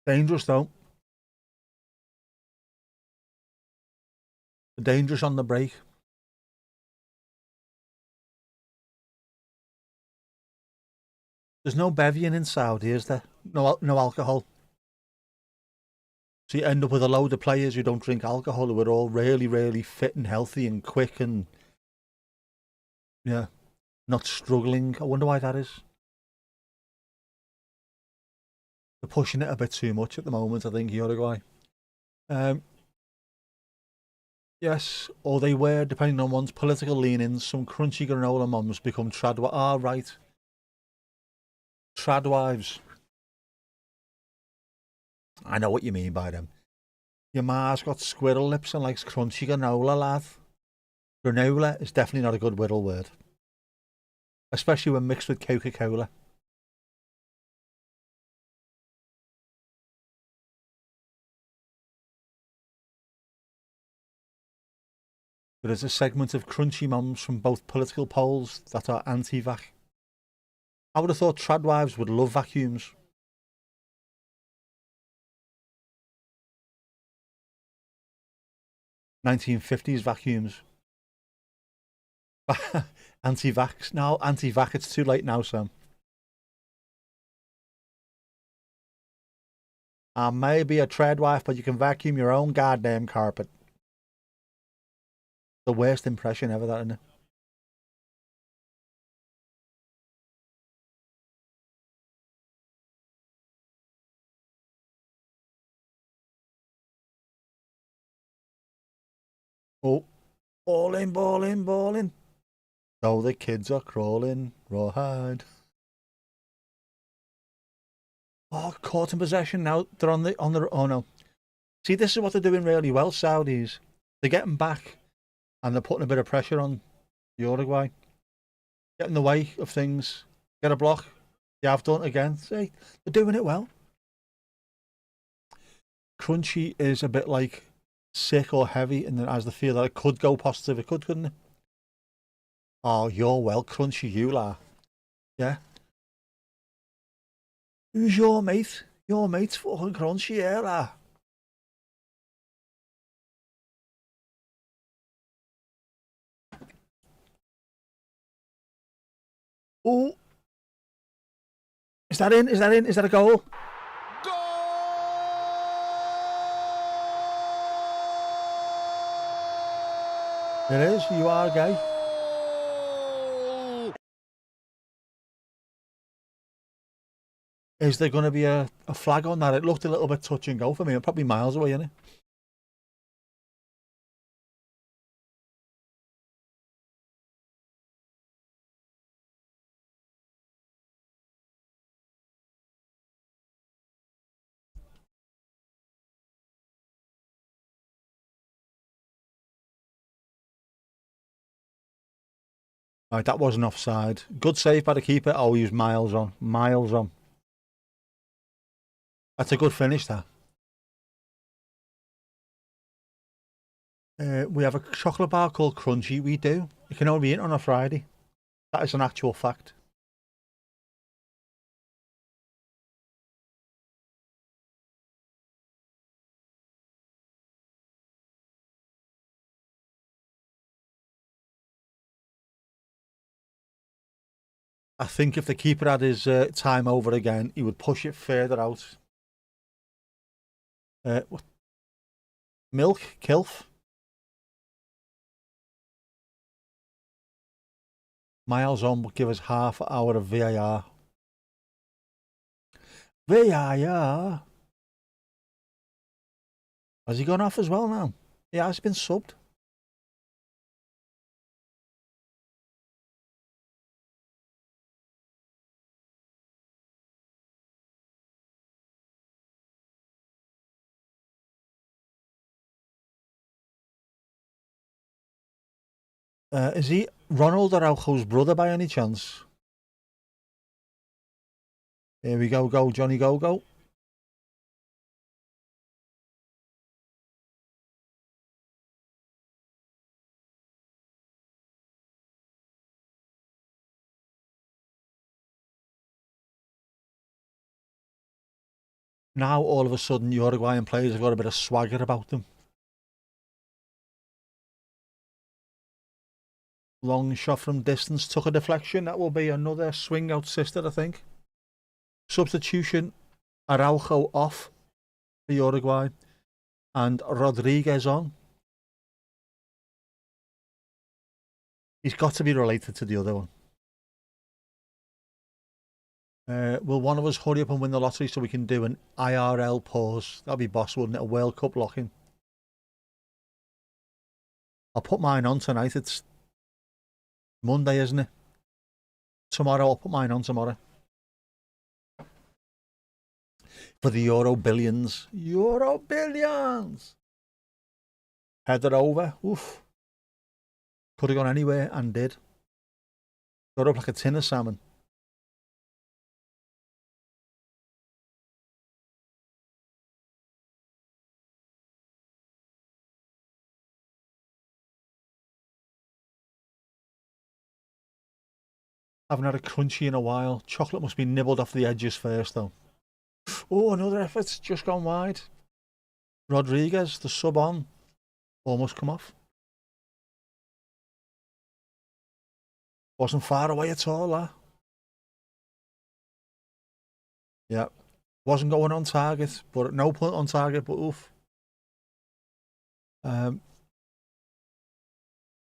Dangerous though. Dangerous on the break. There's no bevying in Saudi, is there? No alcohol. So you end up with a load of players who don't drink alcohol who are all really, really fit and healthy and quick and yeah, not struggling. I wonder why that is. They're pushing it a bit too much at the moment, I think, Uruguay. Um, yes, or they were, depending on one's political leanings, some crunchy granola mums become trad. Ah, right. Trad wives. I know what you mean by them. Your ma's got squirrel lips and likes crunchy granola, lad. Granola is definitely not a good whittle word, especially when mixed with Coca-Cola. There is a segment of crunchy mums from both political poles that are anti-vac. I would have thought tradwives would love vacuums. (1950s) vacuums. Anti-vax. No, anti-vac. It's too late now, Sam. I may be a tradwife, but you can vacuum your own goddamn carpet. The worst impression ever, that, isn't it? Oh, balling, balling, balling. Oh, the kids are crawling, rawhide. Oh, caught in possession now. They're on the oh no. See, this is what they're doing really well, Saudis. They're getting back and they're putting a bit of pressure on Uruguay. Get in the way of things. Get a block. They have done again. See, they're doing it well. Crunchy is a bit like sick or heavy, and then has the feel that it could go positive. It could, couldn't it? Oh, you're well crunchy, you la. Yeah. Who's your mate? Your mate's fucking crunchy, yeah, la. Oh, is that in? Is that in? Is that a goal? It is. You are gay. Is there going to be a flag on that? It looked a little bit touch and go for me. Probably miles away, isn't it? Right, that wasn't offside. Good save by the keeper. Oh, he was miles on. Miles on. That's a good finish, that. We have a chocolate bar called Crunchy. We do. You can only eat it on a Friday. That is an actual fact. I think if the keeper had his time over again, he would push it further out. What? Milk? Kilf? Miles on would give us half an hour of VAR. VAR? Has he gone off as well now? He has been subbed. Is he Ronald Araujo's brother by any chance? Here we go, go, Johnny, go, go. Now all of a sudden Uruguayan players have got a bit of swagger about them. Long shot from distance, took a deflection. That will be another swing out sister, I think. Substitution, Araujo off for Uruguay and Rodriguez on. He's got to be related to the other one. Will one of us hurry up and win the lottery so we can do an IRL pause? That'd be boss, wouldn't it? A World Cup lock-in. I'll put mine on tonight. It's Monday, isn't it? Tomorrow, I'll put mine on tomorrow. For the Euro Billions. Euro Billions! Headed over. Oof. Could have gone anywhere and did. Got up like a tin of salmon. Haven't had a crunchy in a while. Chocolate must be nibbled off the edges first, though. Oh, another effort. Just gone wide. Rodriguez, the sub on. Almost come off. Wasn't far away at all, that. Yeah. Wasn't going on target, but no point on target, but oof.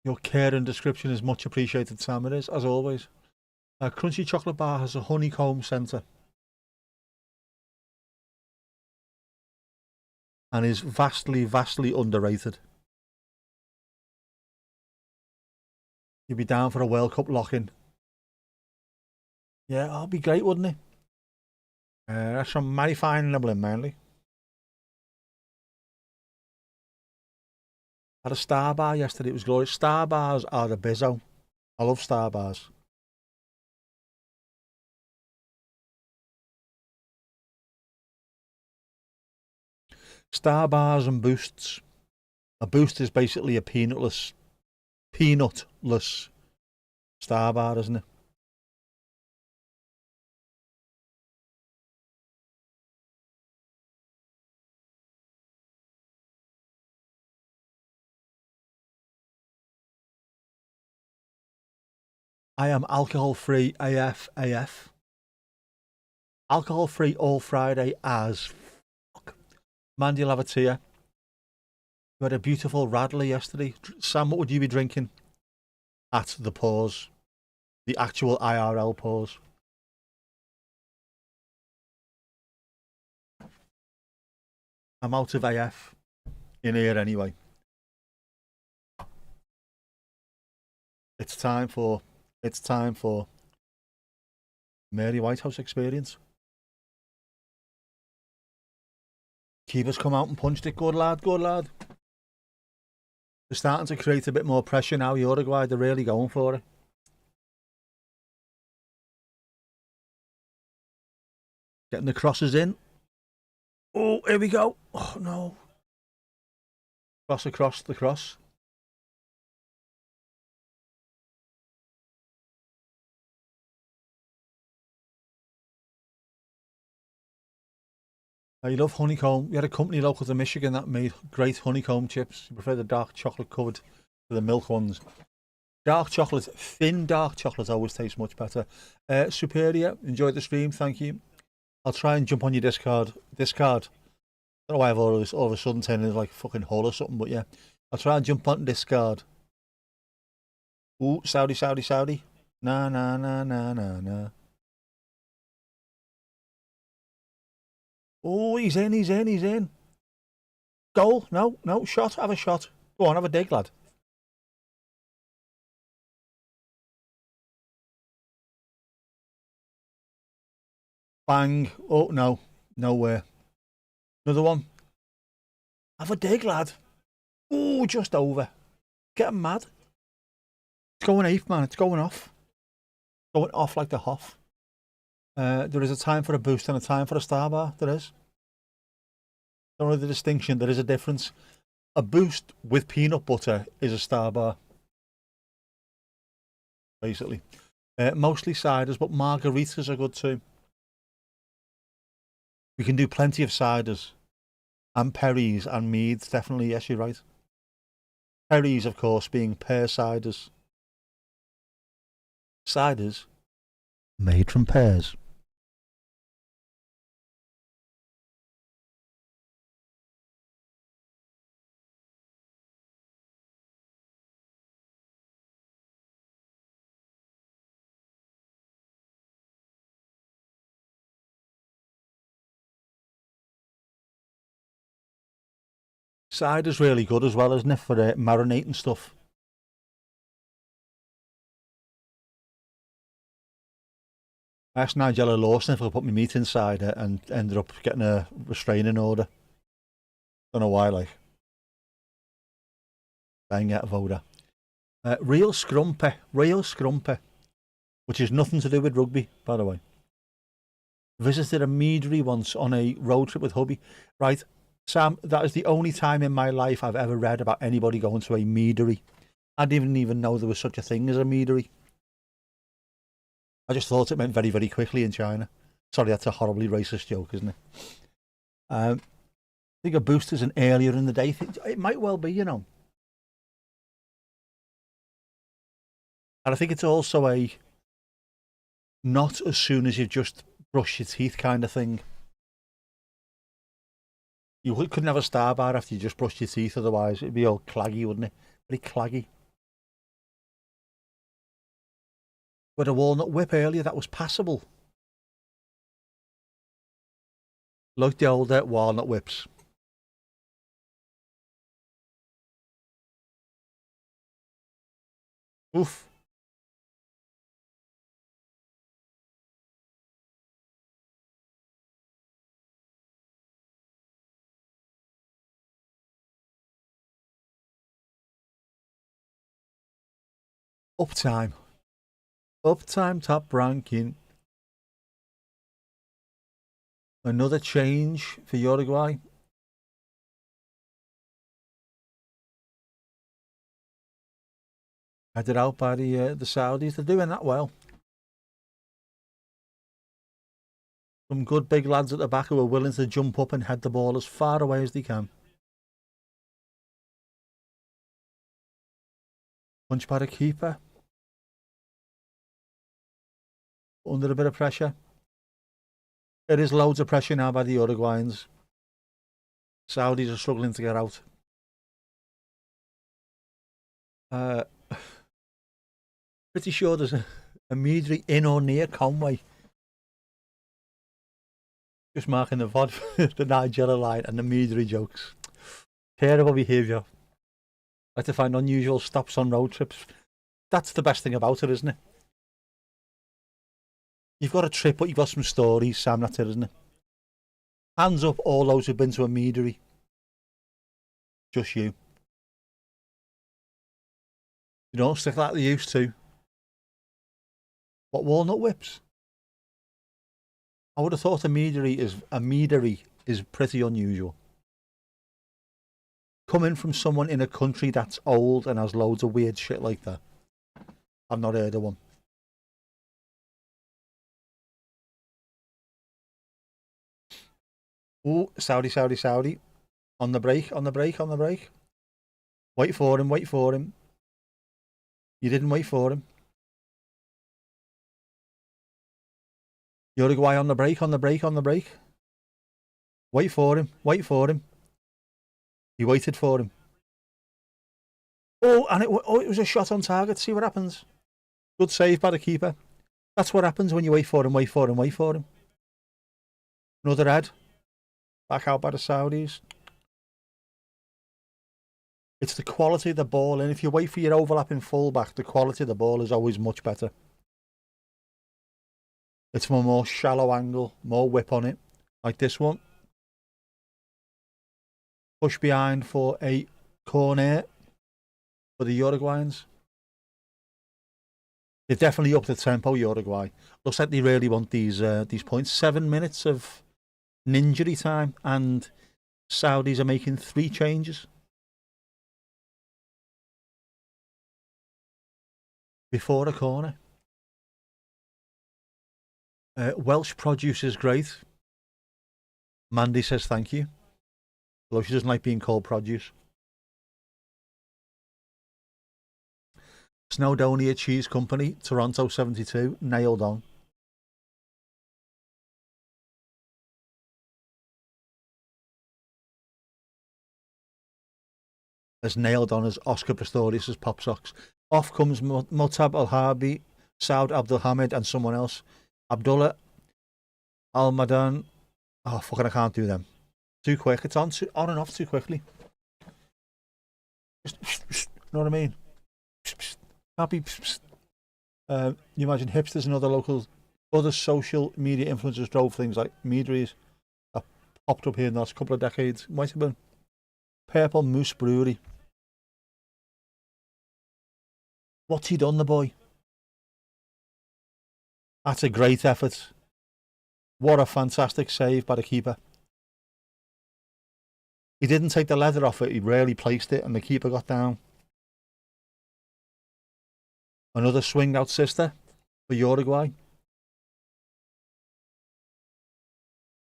Your care and description is much appreciated, Sam. It is, as always. A crunchy chocolate bar has a honeycomb centre and is vastly, vastly underrated. You'd be down for a World Cup lock-in. Yeah, that'd be great, wouldn't it? That's from Mary Fine Nibbling, mainly. Had a Star Bar yesterday. It was glorious. Star Bars are the bizzo. I love Star Bars. Star Bars and Boosts. A Boost is basically a peanutless Star Bar, isn't it? I am alcohol free AF. Alcohol free all Friday as fuck. Mandy Lavatia. You had a beautiful Radler yesterday. Sam, what would you be drinking at the pause? The actual IRL pause. I'm out of AF in here anyway. It's time for Mary Whitehouse experience. Keepers come out and punched it. Good lad, good lad. They're starting to create a bit more pressure now, Uruguay. They're really going for it. Getting the crosses in. Oh, here we go. Oh, no. Cross across the cross. I love honeycomb. We had a company local to Michigan that made great honeycomb chips. I prefer the dark chocolate covered to the milk ones. Dark chocolate, thin dark chocolate always tastes much better. Superior, enjoyed the stream, thank you. I'll try and jump on your Discord. I don't know why I've all of a sudden turned into like fucking Hull or something, but yeah. I'll try and jump on Discord. Ooh, Saudi. Nah. Oh, he's in. Goal, no, shot, have a shot. Go on, have a dig, lad. Bang. Oh, no, nowhere. Another one. Have a dig, lad. Oh, just over. Get him mad. It's going eighth, man. It's going off. Going off like the Hoff. There is a time for a boost and a time for a Star Bar. There is. Don't know the distinction. There is a difference. A boost with peanut butter is a Star Bar. Basically. Mostly ciders, but margaritas are good too. We can do plenty of ciders and perries and meads, definitely. Yes, you're right. Perries, of course, being pear ciders. Ciders made from pears. Cider's really good as well, isn't it, for marinating stuff? I asked Nigella Lawson if I could put my meat inside it and ended up getting a restraining order. Don't know why, like. Bang out of order. Real scrumpy, which is nothing to do with rugby, by the way. Visited a meadery once on a road trip with hubby. Right, Sam, that is the only time in my life I've ever read about anybody going to a meadery. I didn't even know there was such a thing as a meadery. I just thought it meant very, very quickly in China. Sorry, that's a horribly racist joke, isn't it? I think a booster's an earlier in the day. It might well be, you know. And I think it's also a not as soon as you've just brushed your teeth kind of thing. You couldn't have a star bar after you just brushed your teeth, otherwise it'd be all claggy, wouldn't it? Very claggy. With a walnut whip earlier, that was passable. Like the old walnut whips. Oof. Uptime. Uptime top ranking. Another change for Uruguay. Headed out by the Saudis. They're doing that well. Some good big lads at the back who are willing to jump up and head the ball as far away as they can. Punch by the keeper. Under a bit of pressure. There is loads of pressure now by the Uruguayans. Saudis are struggling to get out. Pretty sure there's a meadery in or near Conway. Just marking the VOD, the Nigella line and the meadery jokes. Terrible behaviour. Like to find unusual stops on road trips. That's the best thing about it, isn't it? You've got a trip, but you've got some stories, Sam. That's it, isn't it? Hands up, all those who've been to a meadery. Just you. You don't stick like they used to. What, walnut whips? I would have thought a meadery is pretty unusual. Coming from someone in a country that's old and has loads of weird shit like that. I've not heard of one. Ooh, Saudi. On the break. Wait for him. You didn't wait for him. Uruguay on the break. Wait for him. He waited for him. Oh, and it was a shot on target. See what happens. Good save by the keeper. That's what happens when you wait for him. Another head. Back out by the Saudis. It's the quality of the ball, and if you wait for your overlapping fullback, the quality of the ball is always much better. It's from a more shallow angle, more whip on it, like this one. Push behind for a corner for the Uruguayans. They've definitely upped the tempo, Uruguay. Looks like they really want these points. 7 minutes of injury time, and Saudis are making 3 changes. Before a corner. Welsh produce is great. Mandy says thank you. Although she doesn't like being called produce. Snowdonia Cheese Company, Toronto 72, nailed on. As nailed on as Oscar Pistorius' Pop Socks. Off comes Mutab Al-Harbi, Saud Abdulhamid and someone else. Abdullah Al-Madan. Oh, fucking I can't do them. Too quick. It's on and off too quickly. You know what I mean? Can't be... you imagine hipsters and other social media influencers drove things like meaderies that popped up here in the last couple of decades. Might have been Purple Moose Brewery. What's he done, the boy? That's a great effort. What a fantastic save by the keeper. He didn't take the leather off it, he rarely placed it, and the keeper got down. Another swing out sister for Uruguay.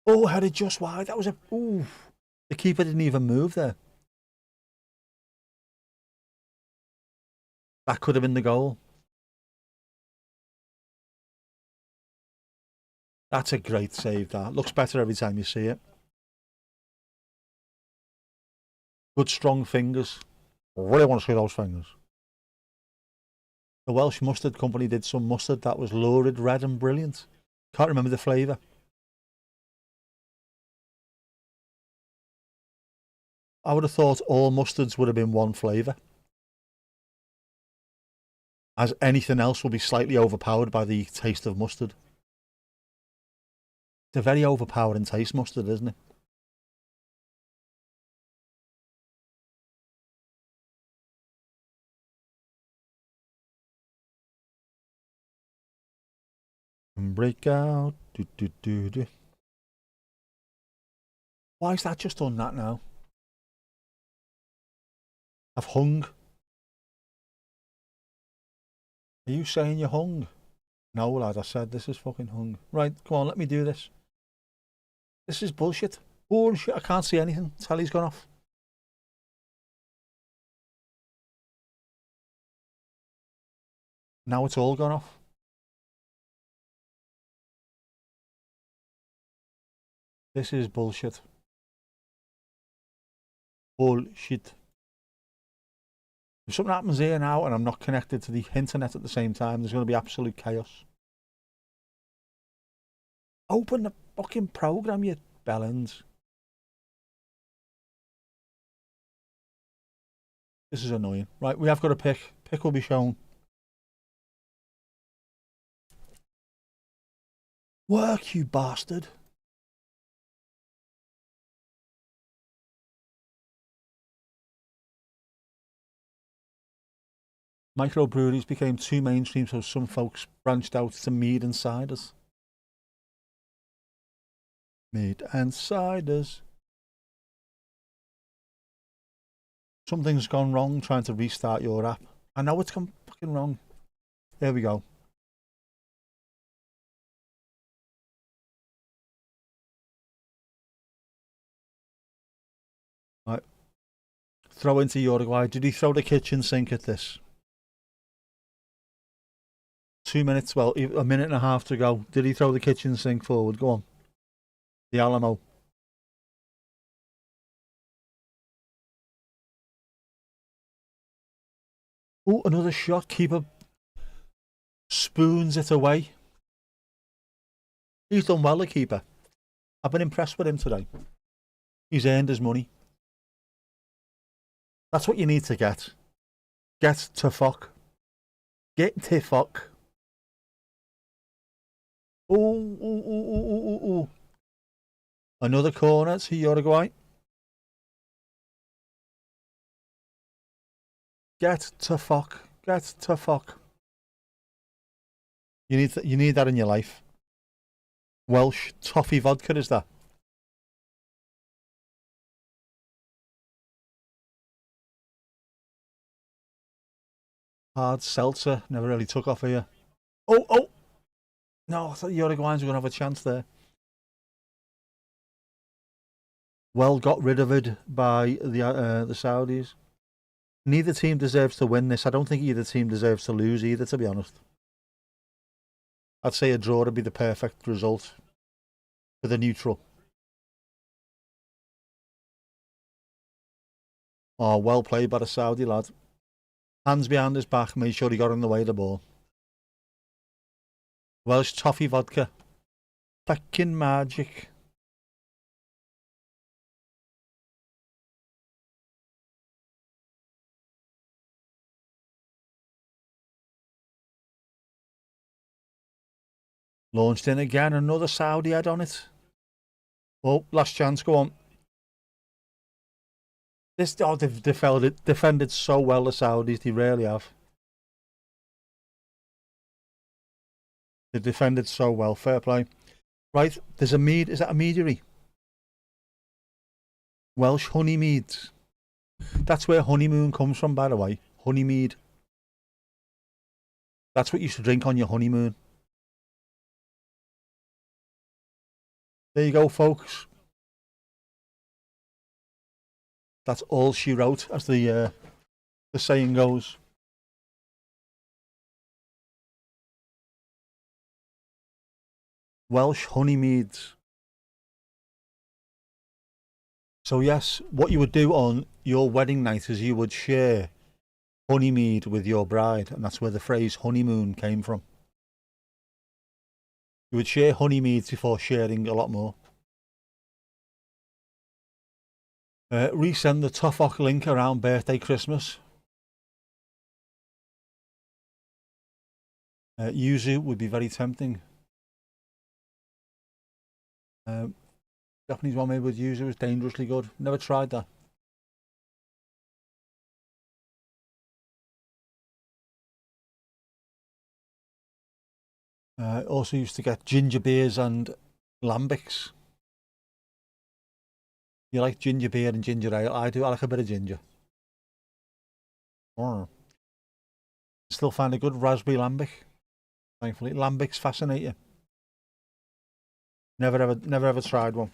Oh, headed just wide. That was a... Ooh. The keeper didn't even move there. That could have been the goal. That's a great save, that. Looks better every time you see it. Good strong fingers. I really want to see those fingers. The Welsh Mustard Company did some mustard that was lurid, red and brilliant. Can't remember the flavour. I would have thought all mustards would have been one flavour. As anything else will be slightly overpowered by the taste of mustard. It's a very overpowering taste, mustard, isn't it? And break out. Do, do, do, do. Why is that just done that now? I've hung. Are you saying you're hung? No, lad, I said this is fucking hung. Right, come on, let me do this. This is bullshit. Bullshit, I can't see anything. Telly's gone off. Now it's all gone off. This is bullshit. Bullshit. If something happens here now and I'm not connected to the internet at the same time, there's going to be absolute chaos. Open the fucking program, you bellends. This is annoying. Right, we have got a pick. Pick will be shown. Work, you bastard. Microbreweries became too mainstream, so some folks branched out to mead and ciders. Mead and ciders. Something's gone wrong trying to restart your app. I know it's gone fucking wrong. There we go. Right. Throw into Uruguay. Did he throw the kitchen sink at this? 2 minutes, well, a minute and a half to go. Did he throw the kitchen sink forward? Go on. The Alamo. Oh, another shot. Keeper spoons it away. He's done well, the keeper. I've been impressed with him today. He's earned his money. That's what you need to get. Get to fuck. Get to fuck. Oh. Another corner to Uruguay. Get to fuck. Get to fuck. You need that in your life. Welsh toffee vodka, is that? Hard seltzer. Never really took off here. Oh. No, I thought the Uruguayans were going to have a chance there. Well got rid of it by the Saudis. Neither team deserves to win this. I don't think either team deserves to lose either, to be honest. I'd say a draw would be the perfect result for the neutral. Oh, well played by the Saudi lad. Hands behind his back, made sure he got in the way of the ball. Welsh toffee vodka. Fucking magic. Launched in again, another Saudi head on it. Oh, last chance, go on. They've defended so well, the Saudis, they really have. They defended so well, fair play. Right, there's a mead, is that a meadery? Welsh honey meads. That's where honeymoon comes from, by the way. Honey mead. That's what you should drink on your honeymoon. There you go, folks. That's all she wrote, as the saying goes. Welsh honey meads. So yes, what you would do on your wedding night is you would share honey mead with your bride, and that's where the phrase honeymoon came from. You would share honey mead before sharing a lot more. Resend the Toffok link around birthday, Christmas. Yuzu would be very tempting. Japanese one made with yuzu is dangerously good. Never tried that. Also used to get ginger beers and lambics. You like ginger beer and ginger ale? I do. I like a bit of ginger. Still find a good raspberry lambic. Thankfully, lambics fascinate you. Never ever tried one.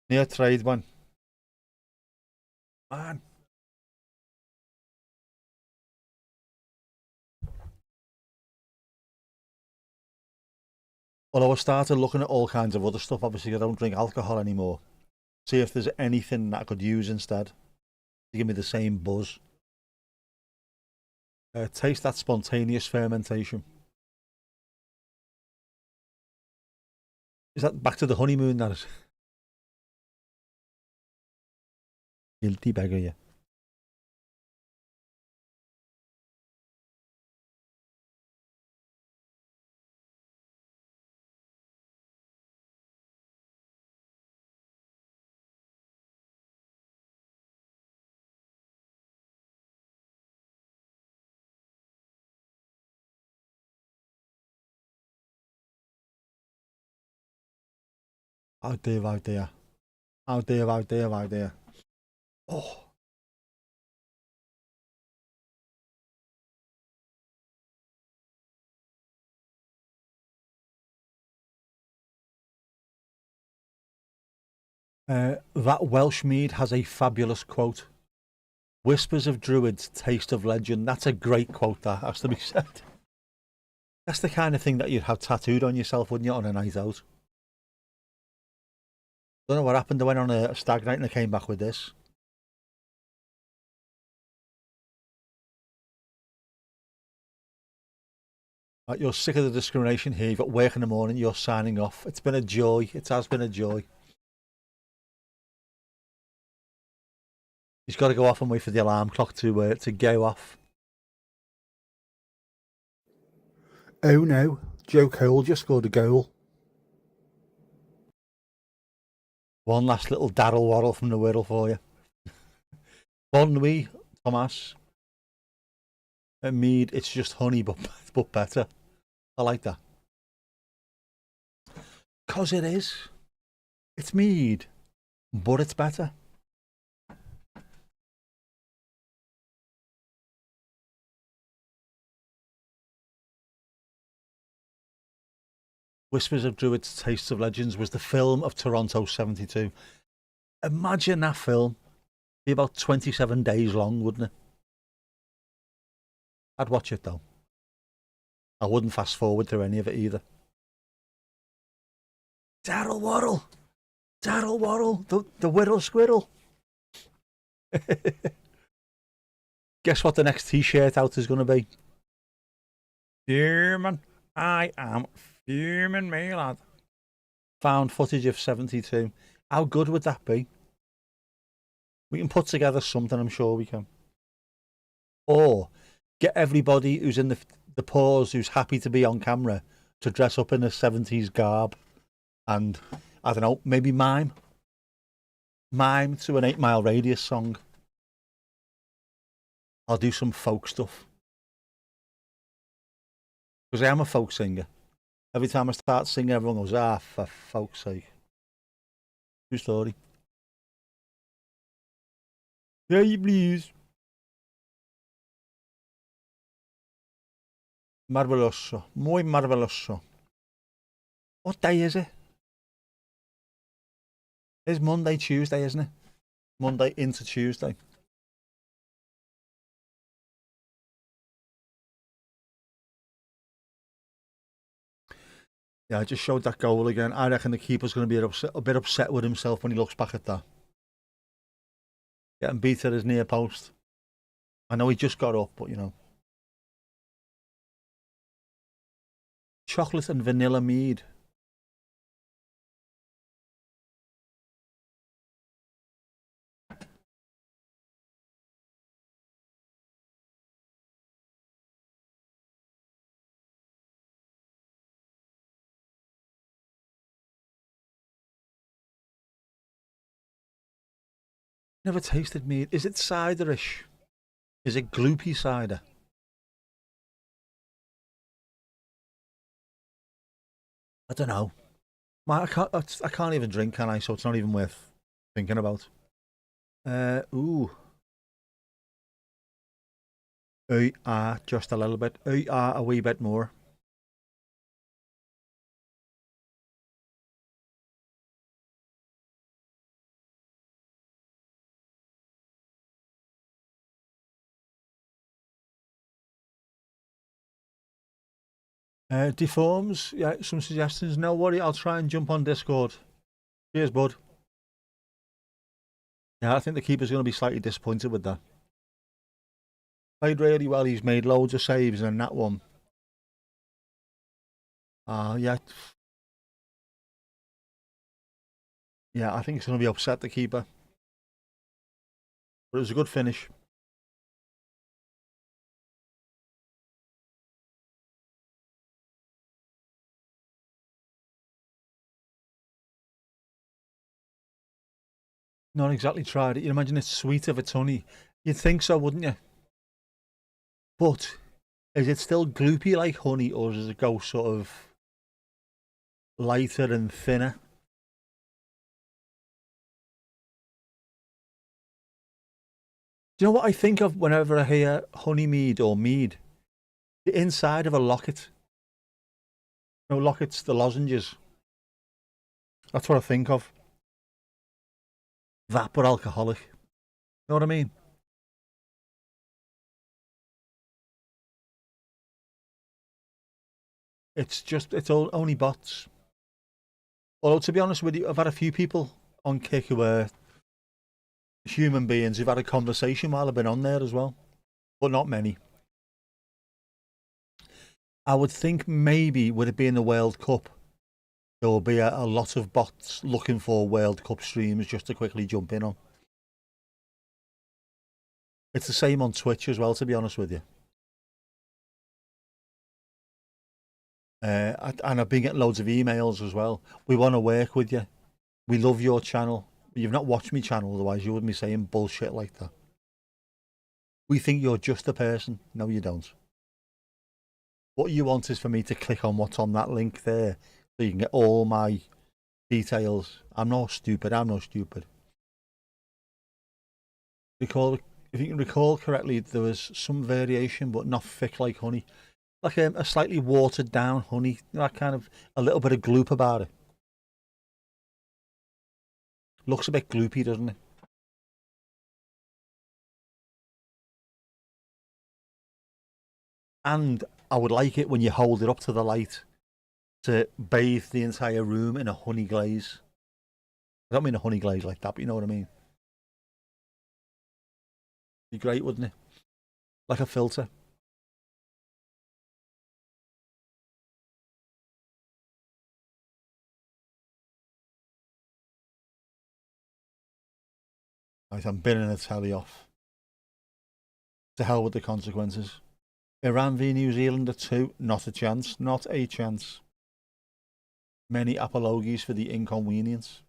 Near tried one. Man. Although I started looking at all kinds of other stuff. Obviously, I don't drink alcohol anymore. See if there's anything that I could use instead to give me the same buzz. Taste that spontaneous fermentation. Is that back to the honeymoon, that is? Guilty beggar, yeah. How dare, how dare. How dare, how dare, how dare. Oh. That Welsh mead has a fabulous quote. Whispers of Druids, taste of legend. That's a great quote, that has to be said. That's the kind of thing that you'd have tattooed on yourself, wouldn't you, on a night out? Don't know what happened. I went on a stag night and I came back with this. Right, you're sick of the discrimination here. You've got work in the morning. You're signing off. It's been a joy. It has been a joy. He's got to go off and wait for the alarm clock to go off. Oh no, Joe Cole just scored a goal. One last little daddle waddle from the Whirl for you. Bon nuit, Thomas. At mead, it's just honey, but better. I like that. 'Cause it is. It's mead, but it's better. Whispers of Druids, Tastes of Legends was the film of Toronto 72. Imagine that film. Be about 27 days long, wouldn't it? I'd watch it though. I wouldn't fast forward through any of it either. Daryl Waddle! Daryl Waddle! The Whittle Squirrel! Guess what the next t-shirt out is going to be? Fuming. I am fuming, me lad. Found footage of 72. How good would that be? We can put together something, I'm sure we can. Or get everybody who's in the pause, who's happy to be on camera, to dress up in a 70s garb. And, I don't know, maybe mime. Mime to an 8 Mile Radius song. I'll do some folk stuff. Because I am a folk singer. Every time I start singing, everyone goes, ah, for folk's sake. True story. Yeah, you please. Marveloso. Muy marveloso. What day is it? It's Monday, Tuesday, isn't it? Monday into Tuesday. Yeah, I just showed that goal again. I reckon the keeper's going to be a bit upset with himself when he looks back at that. Getting beat at his near post. I know he just got up, but you know. Chocolate and vanilla mead. Never tasted mead. Is it ciderish? Is it gloopy cider? I don't know. I can't even drink, can I? So it's not even worth thinking about. Ooh. Just a little bit. A wee bit more. Deforms, yeah, some suggestions. No worry, I'll try and jump on Discord. Cheers, bud. Yeah, I think the keeper's going to be slightly disappointed with that. Played really well, he's made loads of saves in that one. Yeah. Yeah, I think he's going to be upset, the keeper. But it was a good finish. Not exactly tried it. You imagine it's sweet if it's honey. You'd think so, wouldn't you? But is it still gloopy like honey, or does it go sort of lighter and thinner? Do you know what I think of whenever I hear honey mead or mead? The inside of a locket. No, lockets, the lozenges. That's what I think of. Vapor alcoholic. You know what I mean? It's only bots. Although, to be honest with you, I've had a few people on Kick who are human beings who've had a conversation while I've been on there as well. But not many. I would think maybe, with it being the World Cup, there will be a lot of bots looking for World Cup streams just to quickly jump in on. It's the same on Twitch as well, to be honest with you. And I've been getting loads of emails as well. We want to work with you. We love your channel. You've not watched my channel, otherwise you wouldn't be saying bullshit like that. We think you're just a person. No, you don't. What you want is for me to click on what's on that link there, so you can get all my details. I'm not stupid. I'm not stupid. If you can recall correctly, there was some variation, but not thick like honey. like a slightly watered down honey, that kind of, a little bit of gloop about it. Looks a bit gloopy, doesn't it? And I would like it when you hold it up to the light to bathe the entire room in a honey glaze. I don't mean a honey glaze like that, but you know what I mean. Be great, wouldn't it? Like a filter. Right, I'm binning the telly off. To hell with the consequences. Iran v New Zealand at 2. Not a chance. Not a chance. Many apologies for the inconvenience.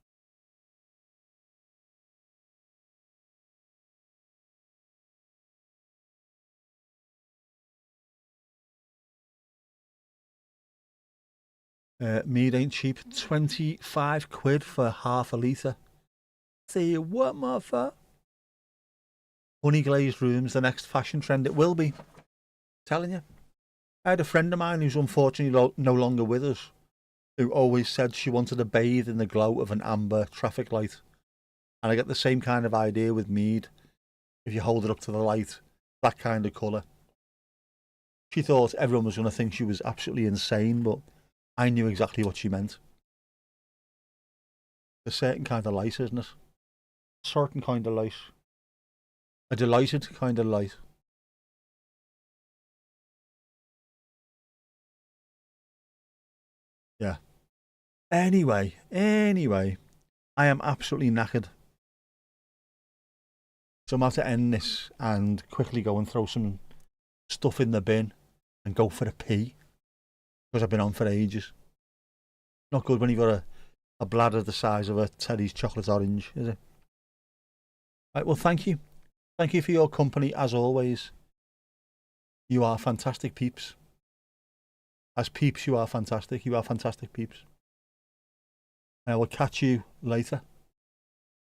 Mead ain't cheap. 25 quid for half a litre. Say what, motherfucker? Honey glazed rooms, the next fashion trend. It will be. Telling you. I had a friend of mine who's unfortunately no longer with us, who always said she wanted to bathe in the glow of an amber traffic light. And I get the same kind of idea with mead. If you hold it up to the light, that kind of colour. She thought everyone was going to think she was absolutely insane, but I knew exactly what she meant. A certain kind of light, isn't it? A certain kind of light. A delighted kind of light. Yeah. Anyway, I am absolutely knackered. So I'm about to end this and quickly go and throw some stuff in the bin and go for a pee. Because I've been on for ages. Not good when you've got a bladder the size of a Teddy's chocolate orange, is it? Right, well, thank you. Thank you for your company, as always. You are fantastic peeps. As peeps, you are fantastic. You are fantastic peeps. I will catch you later.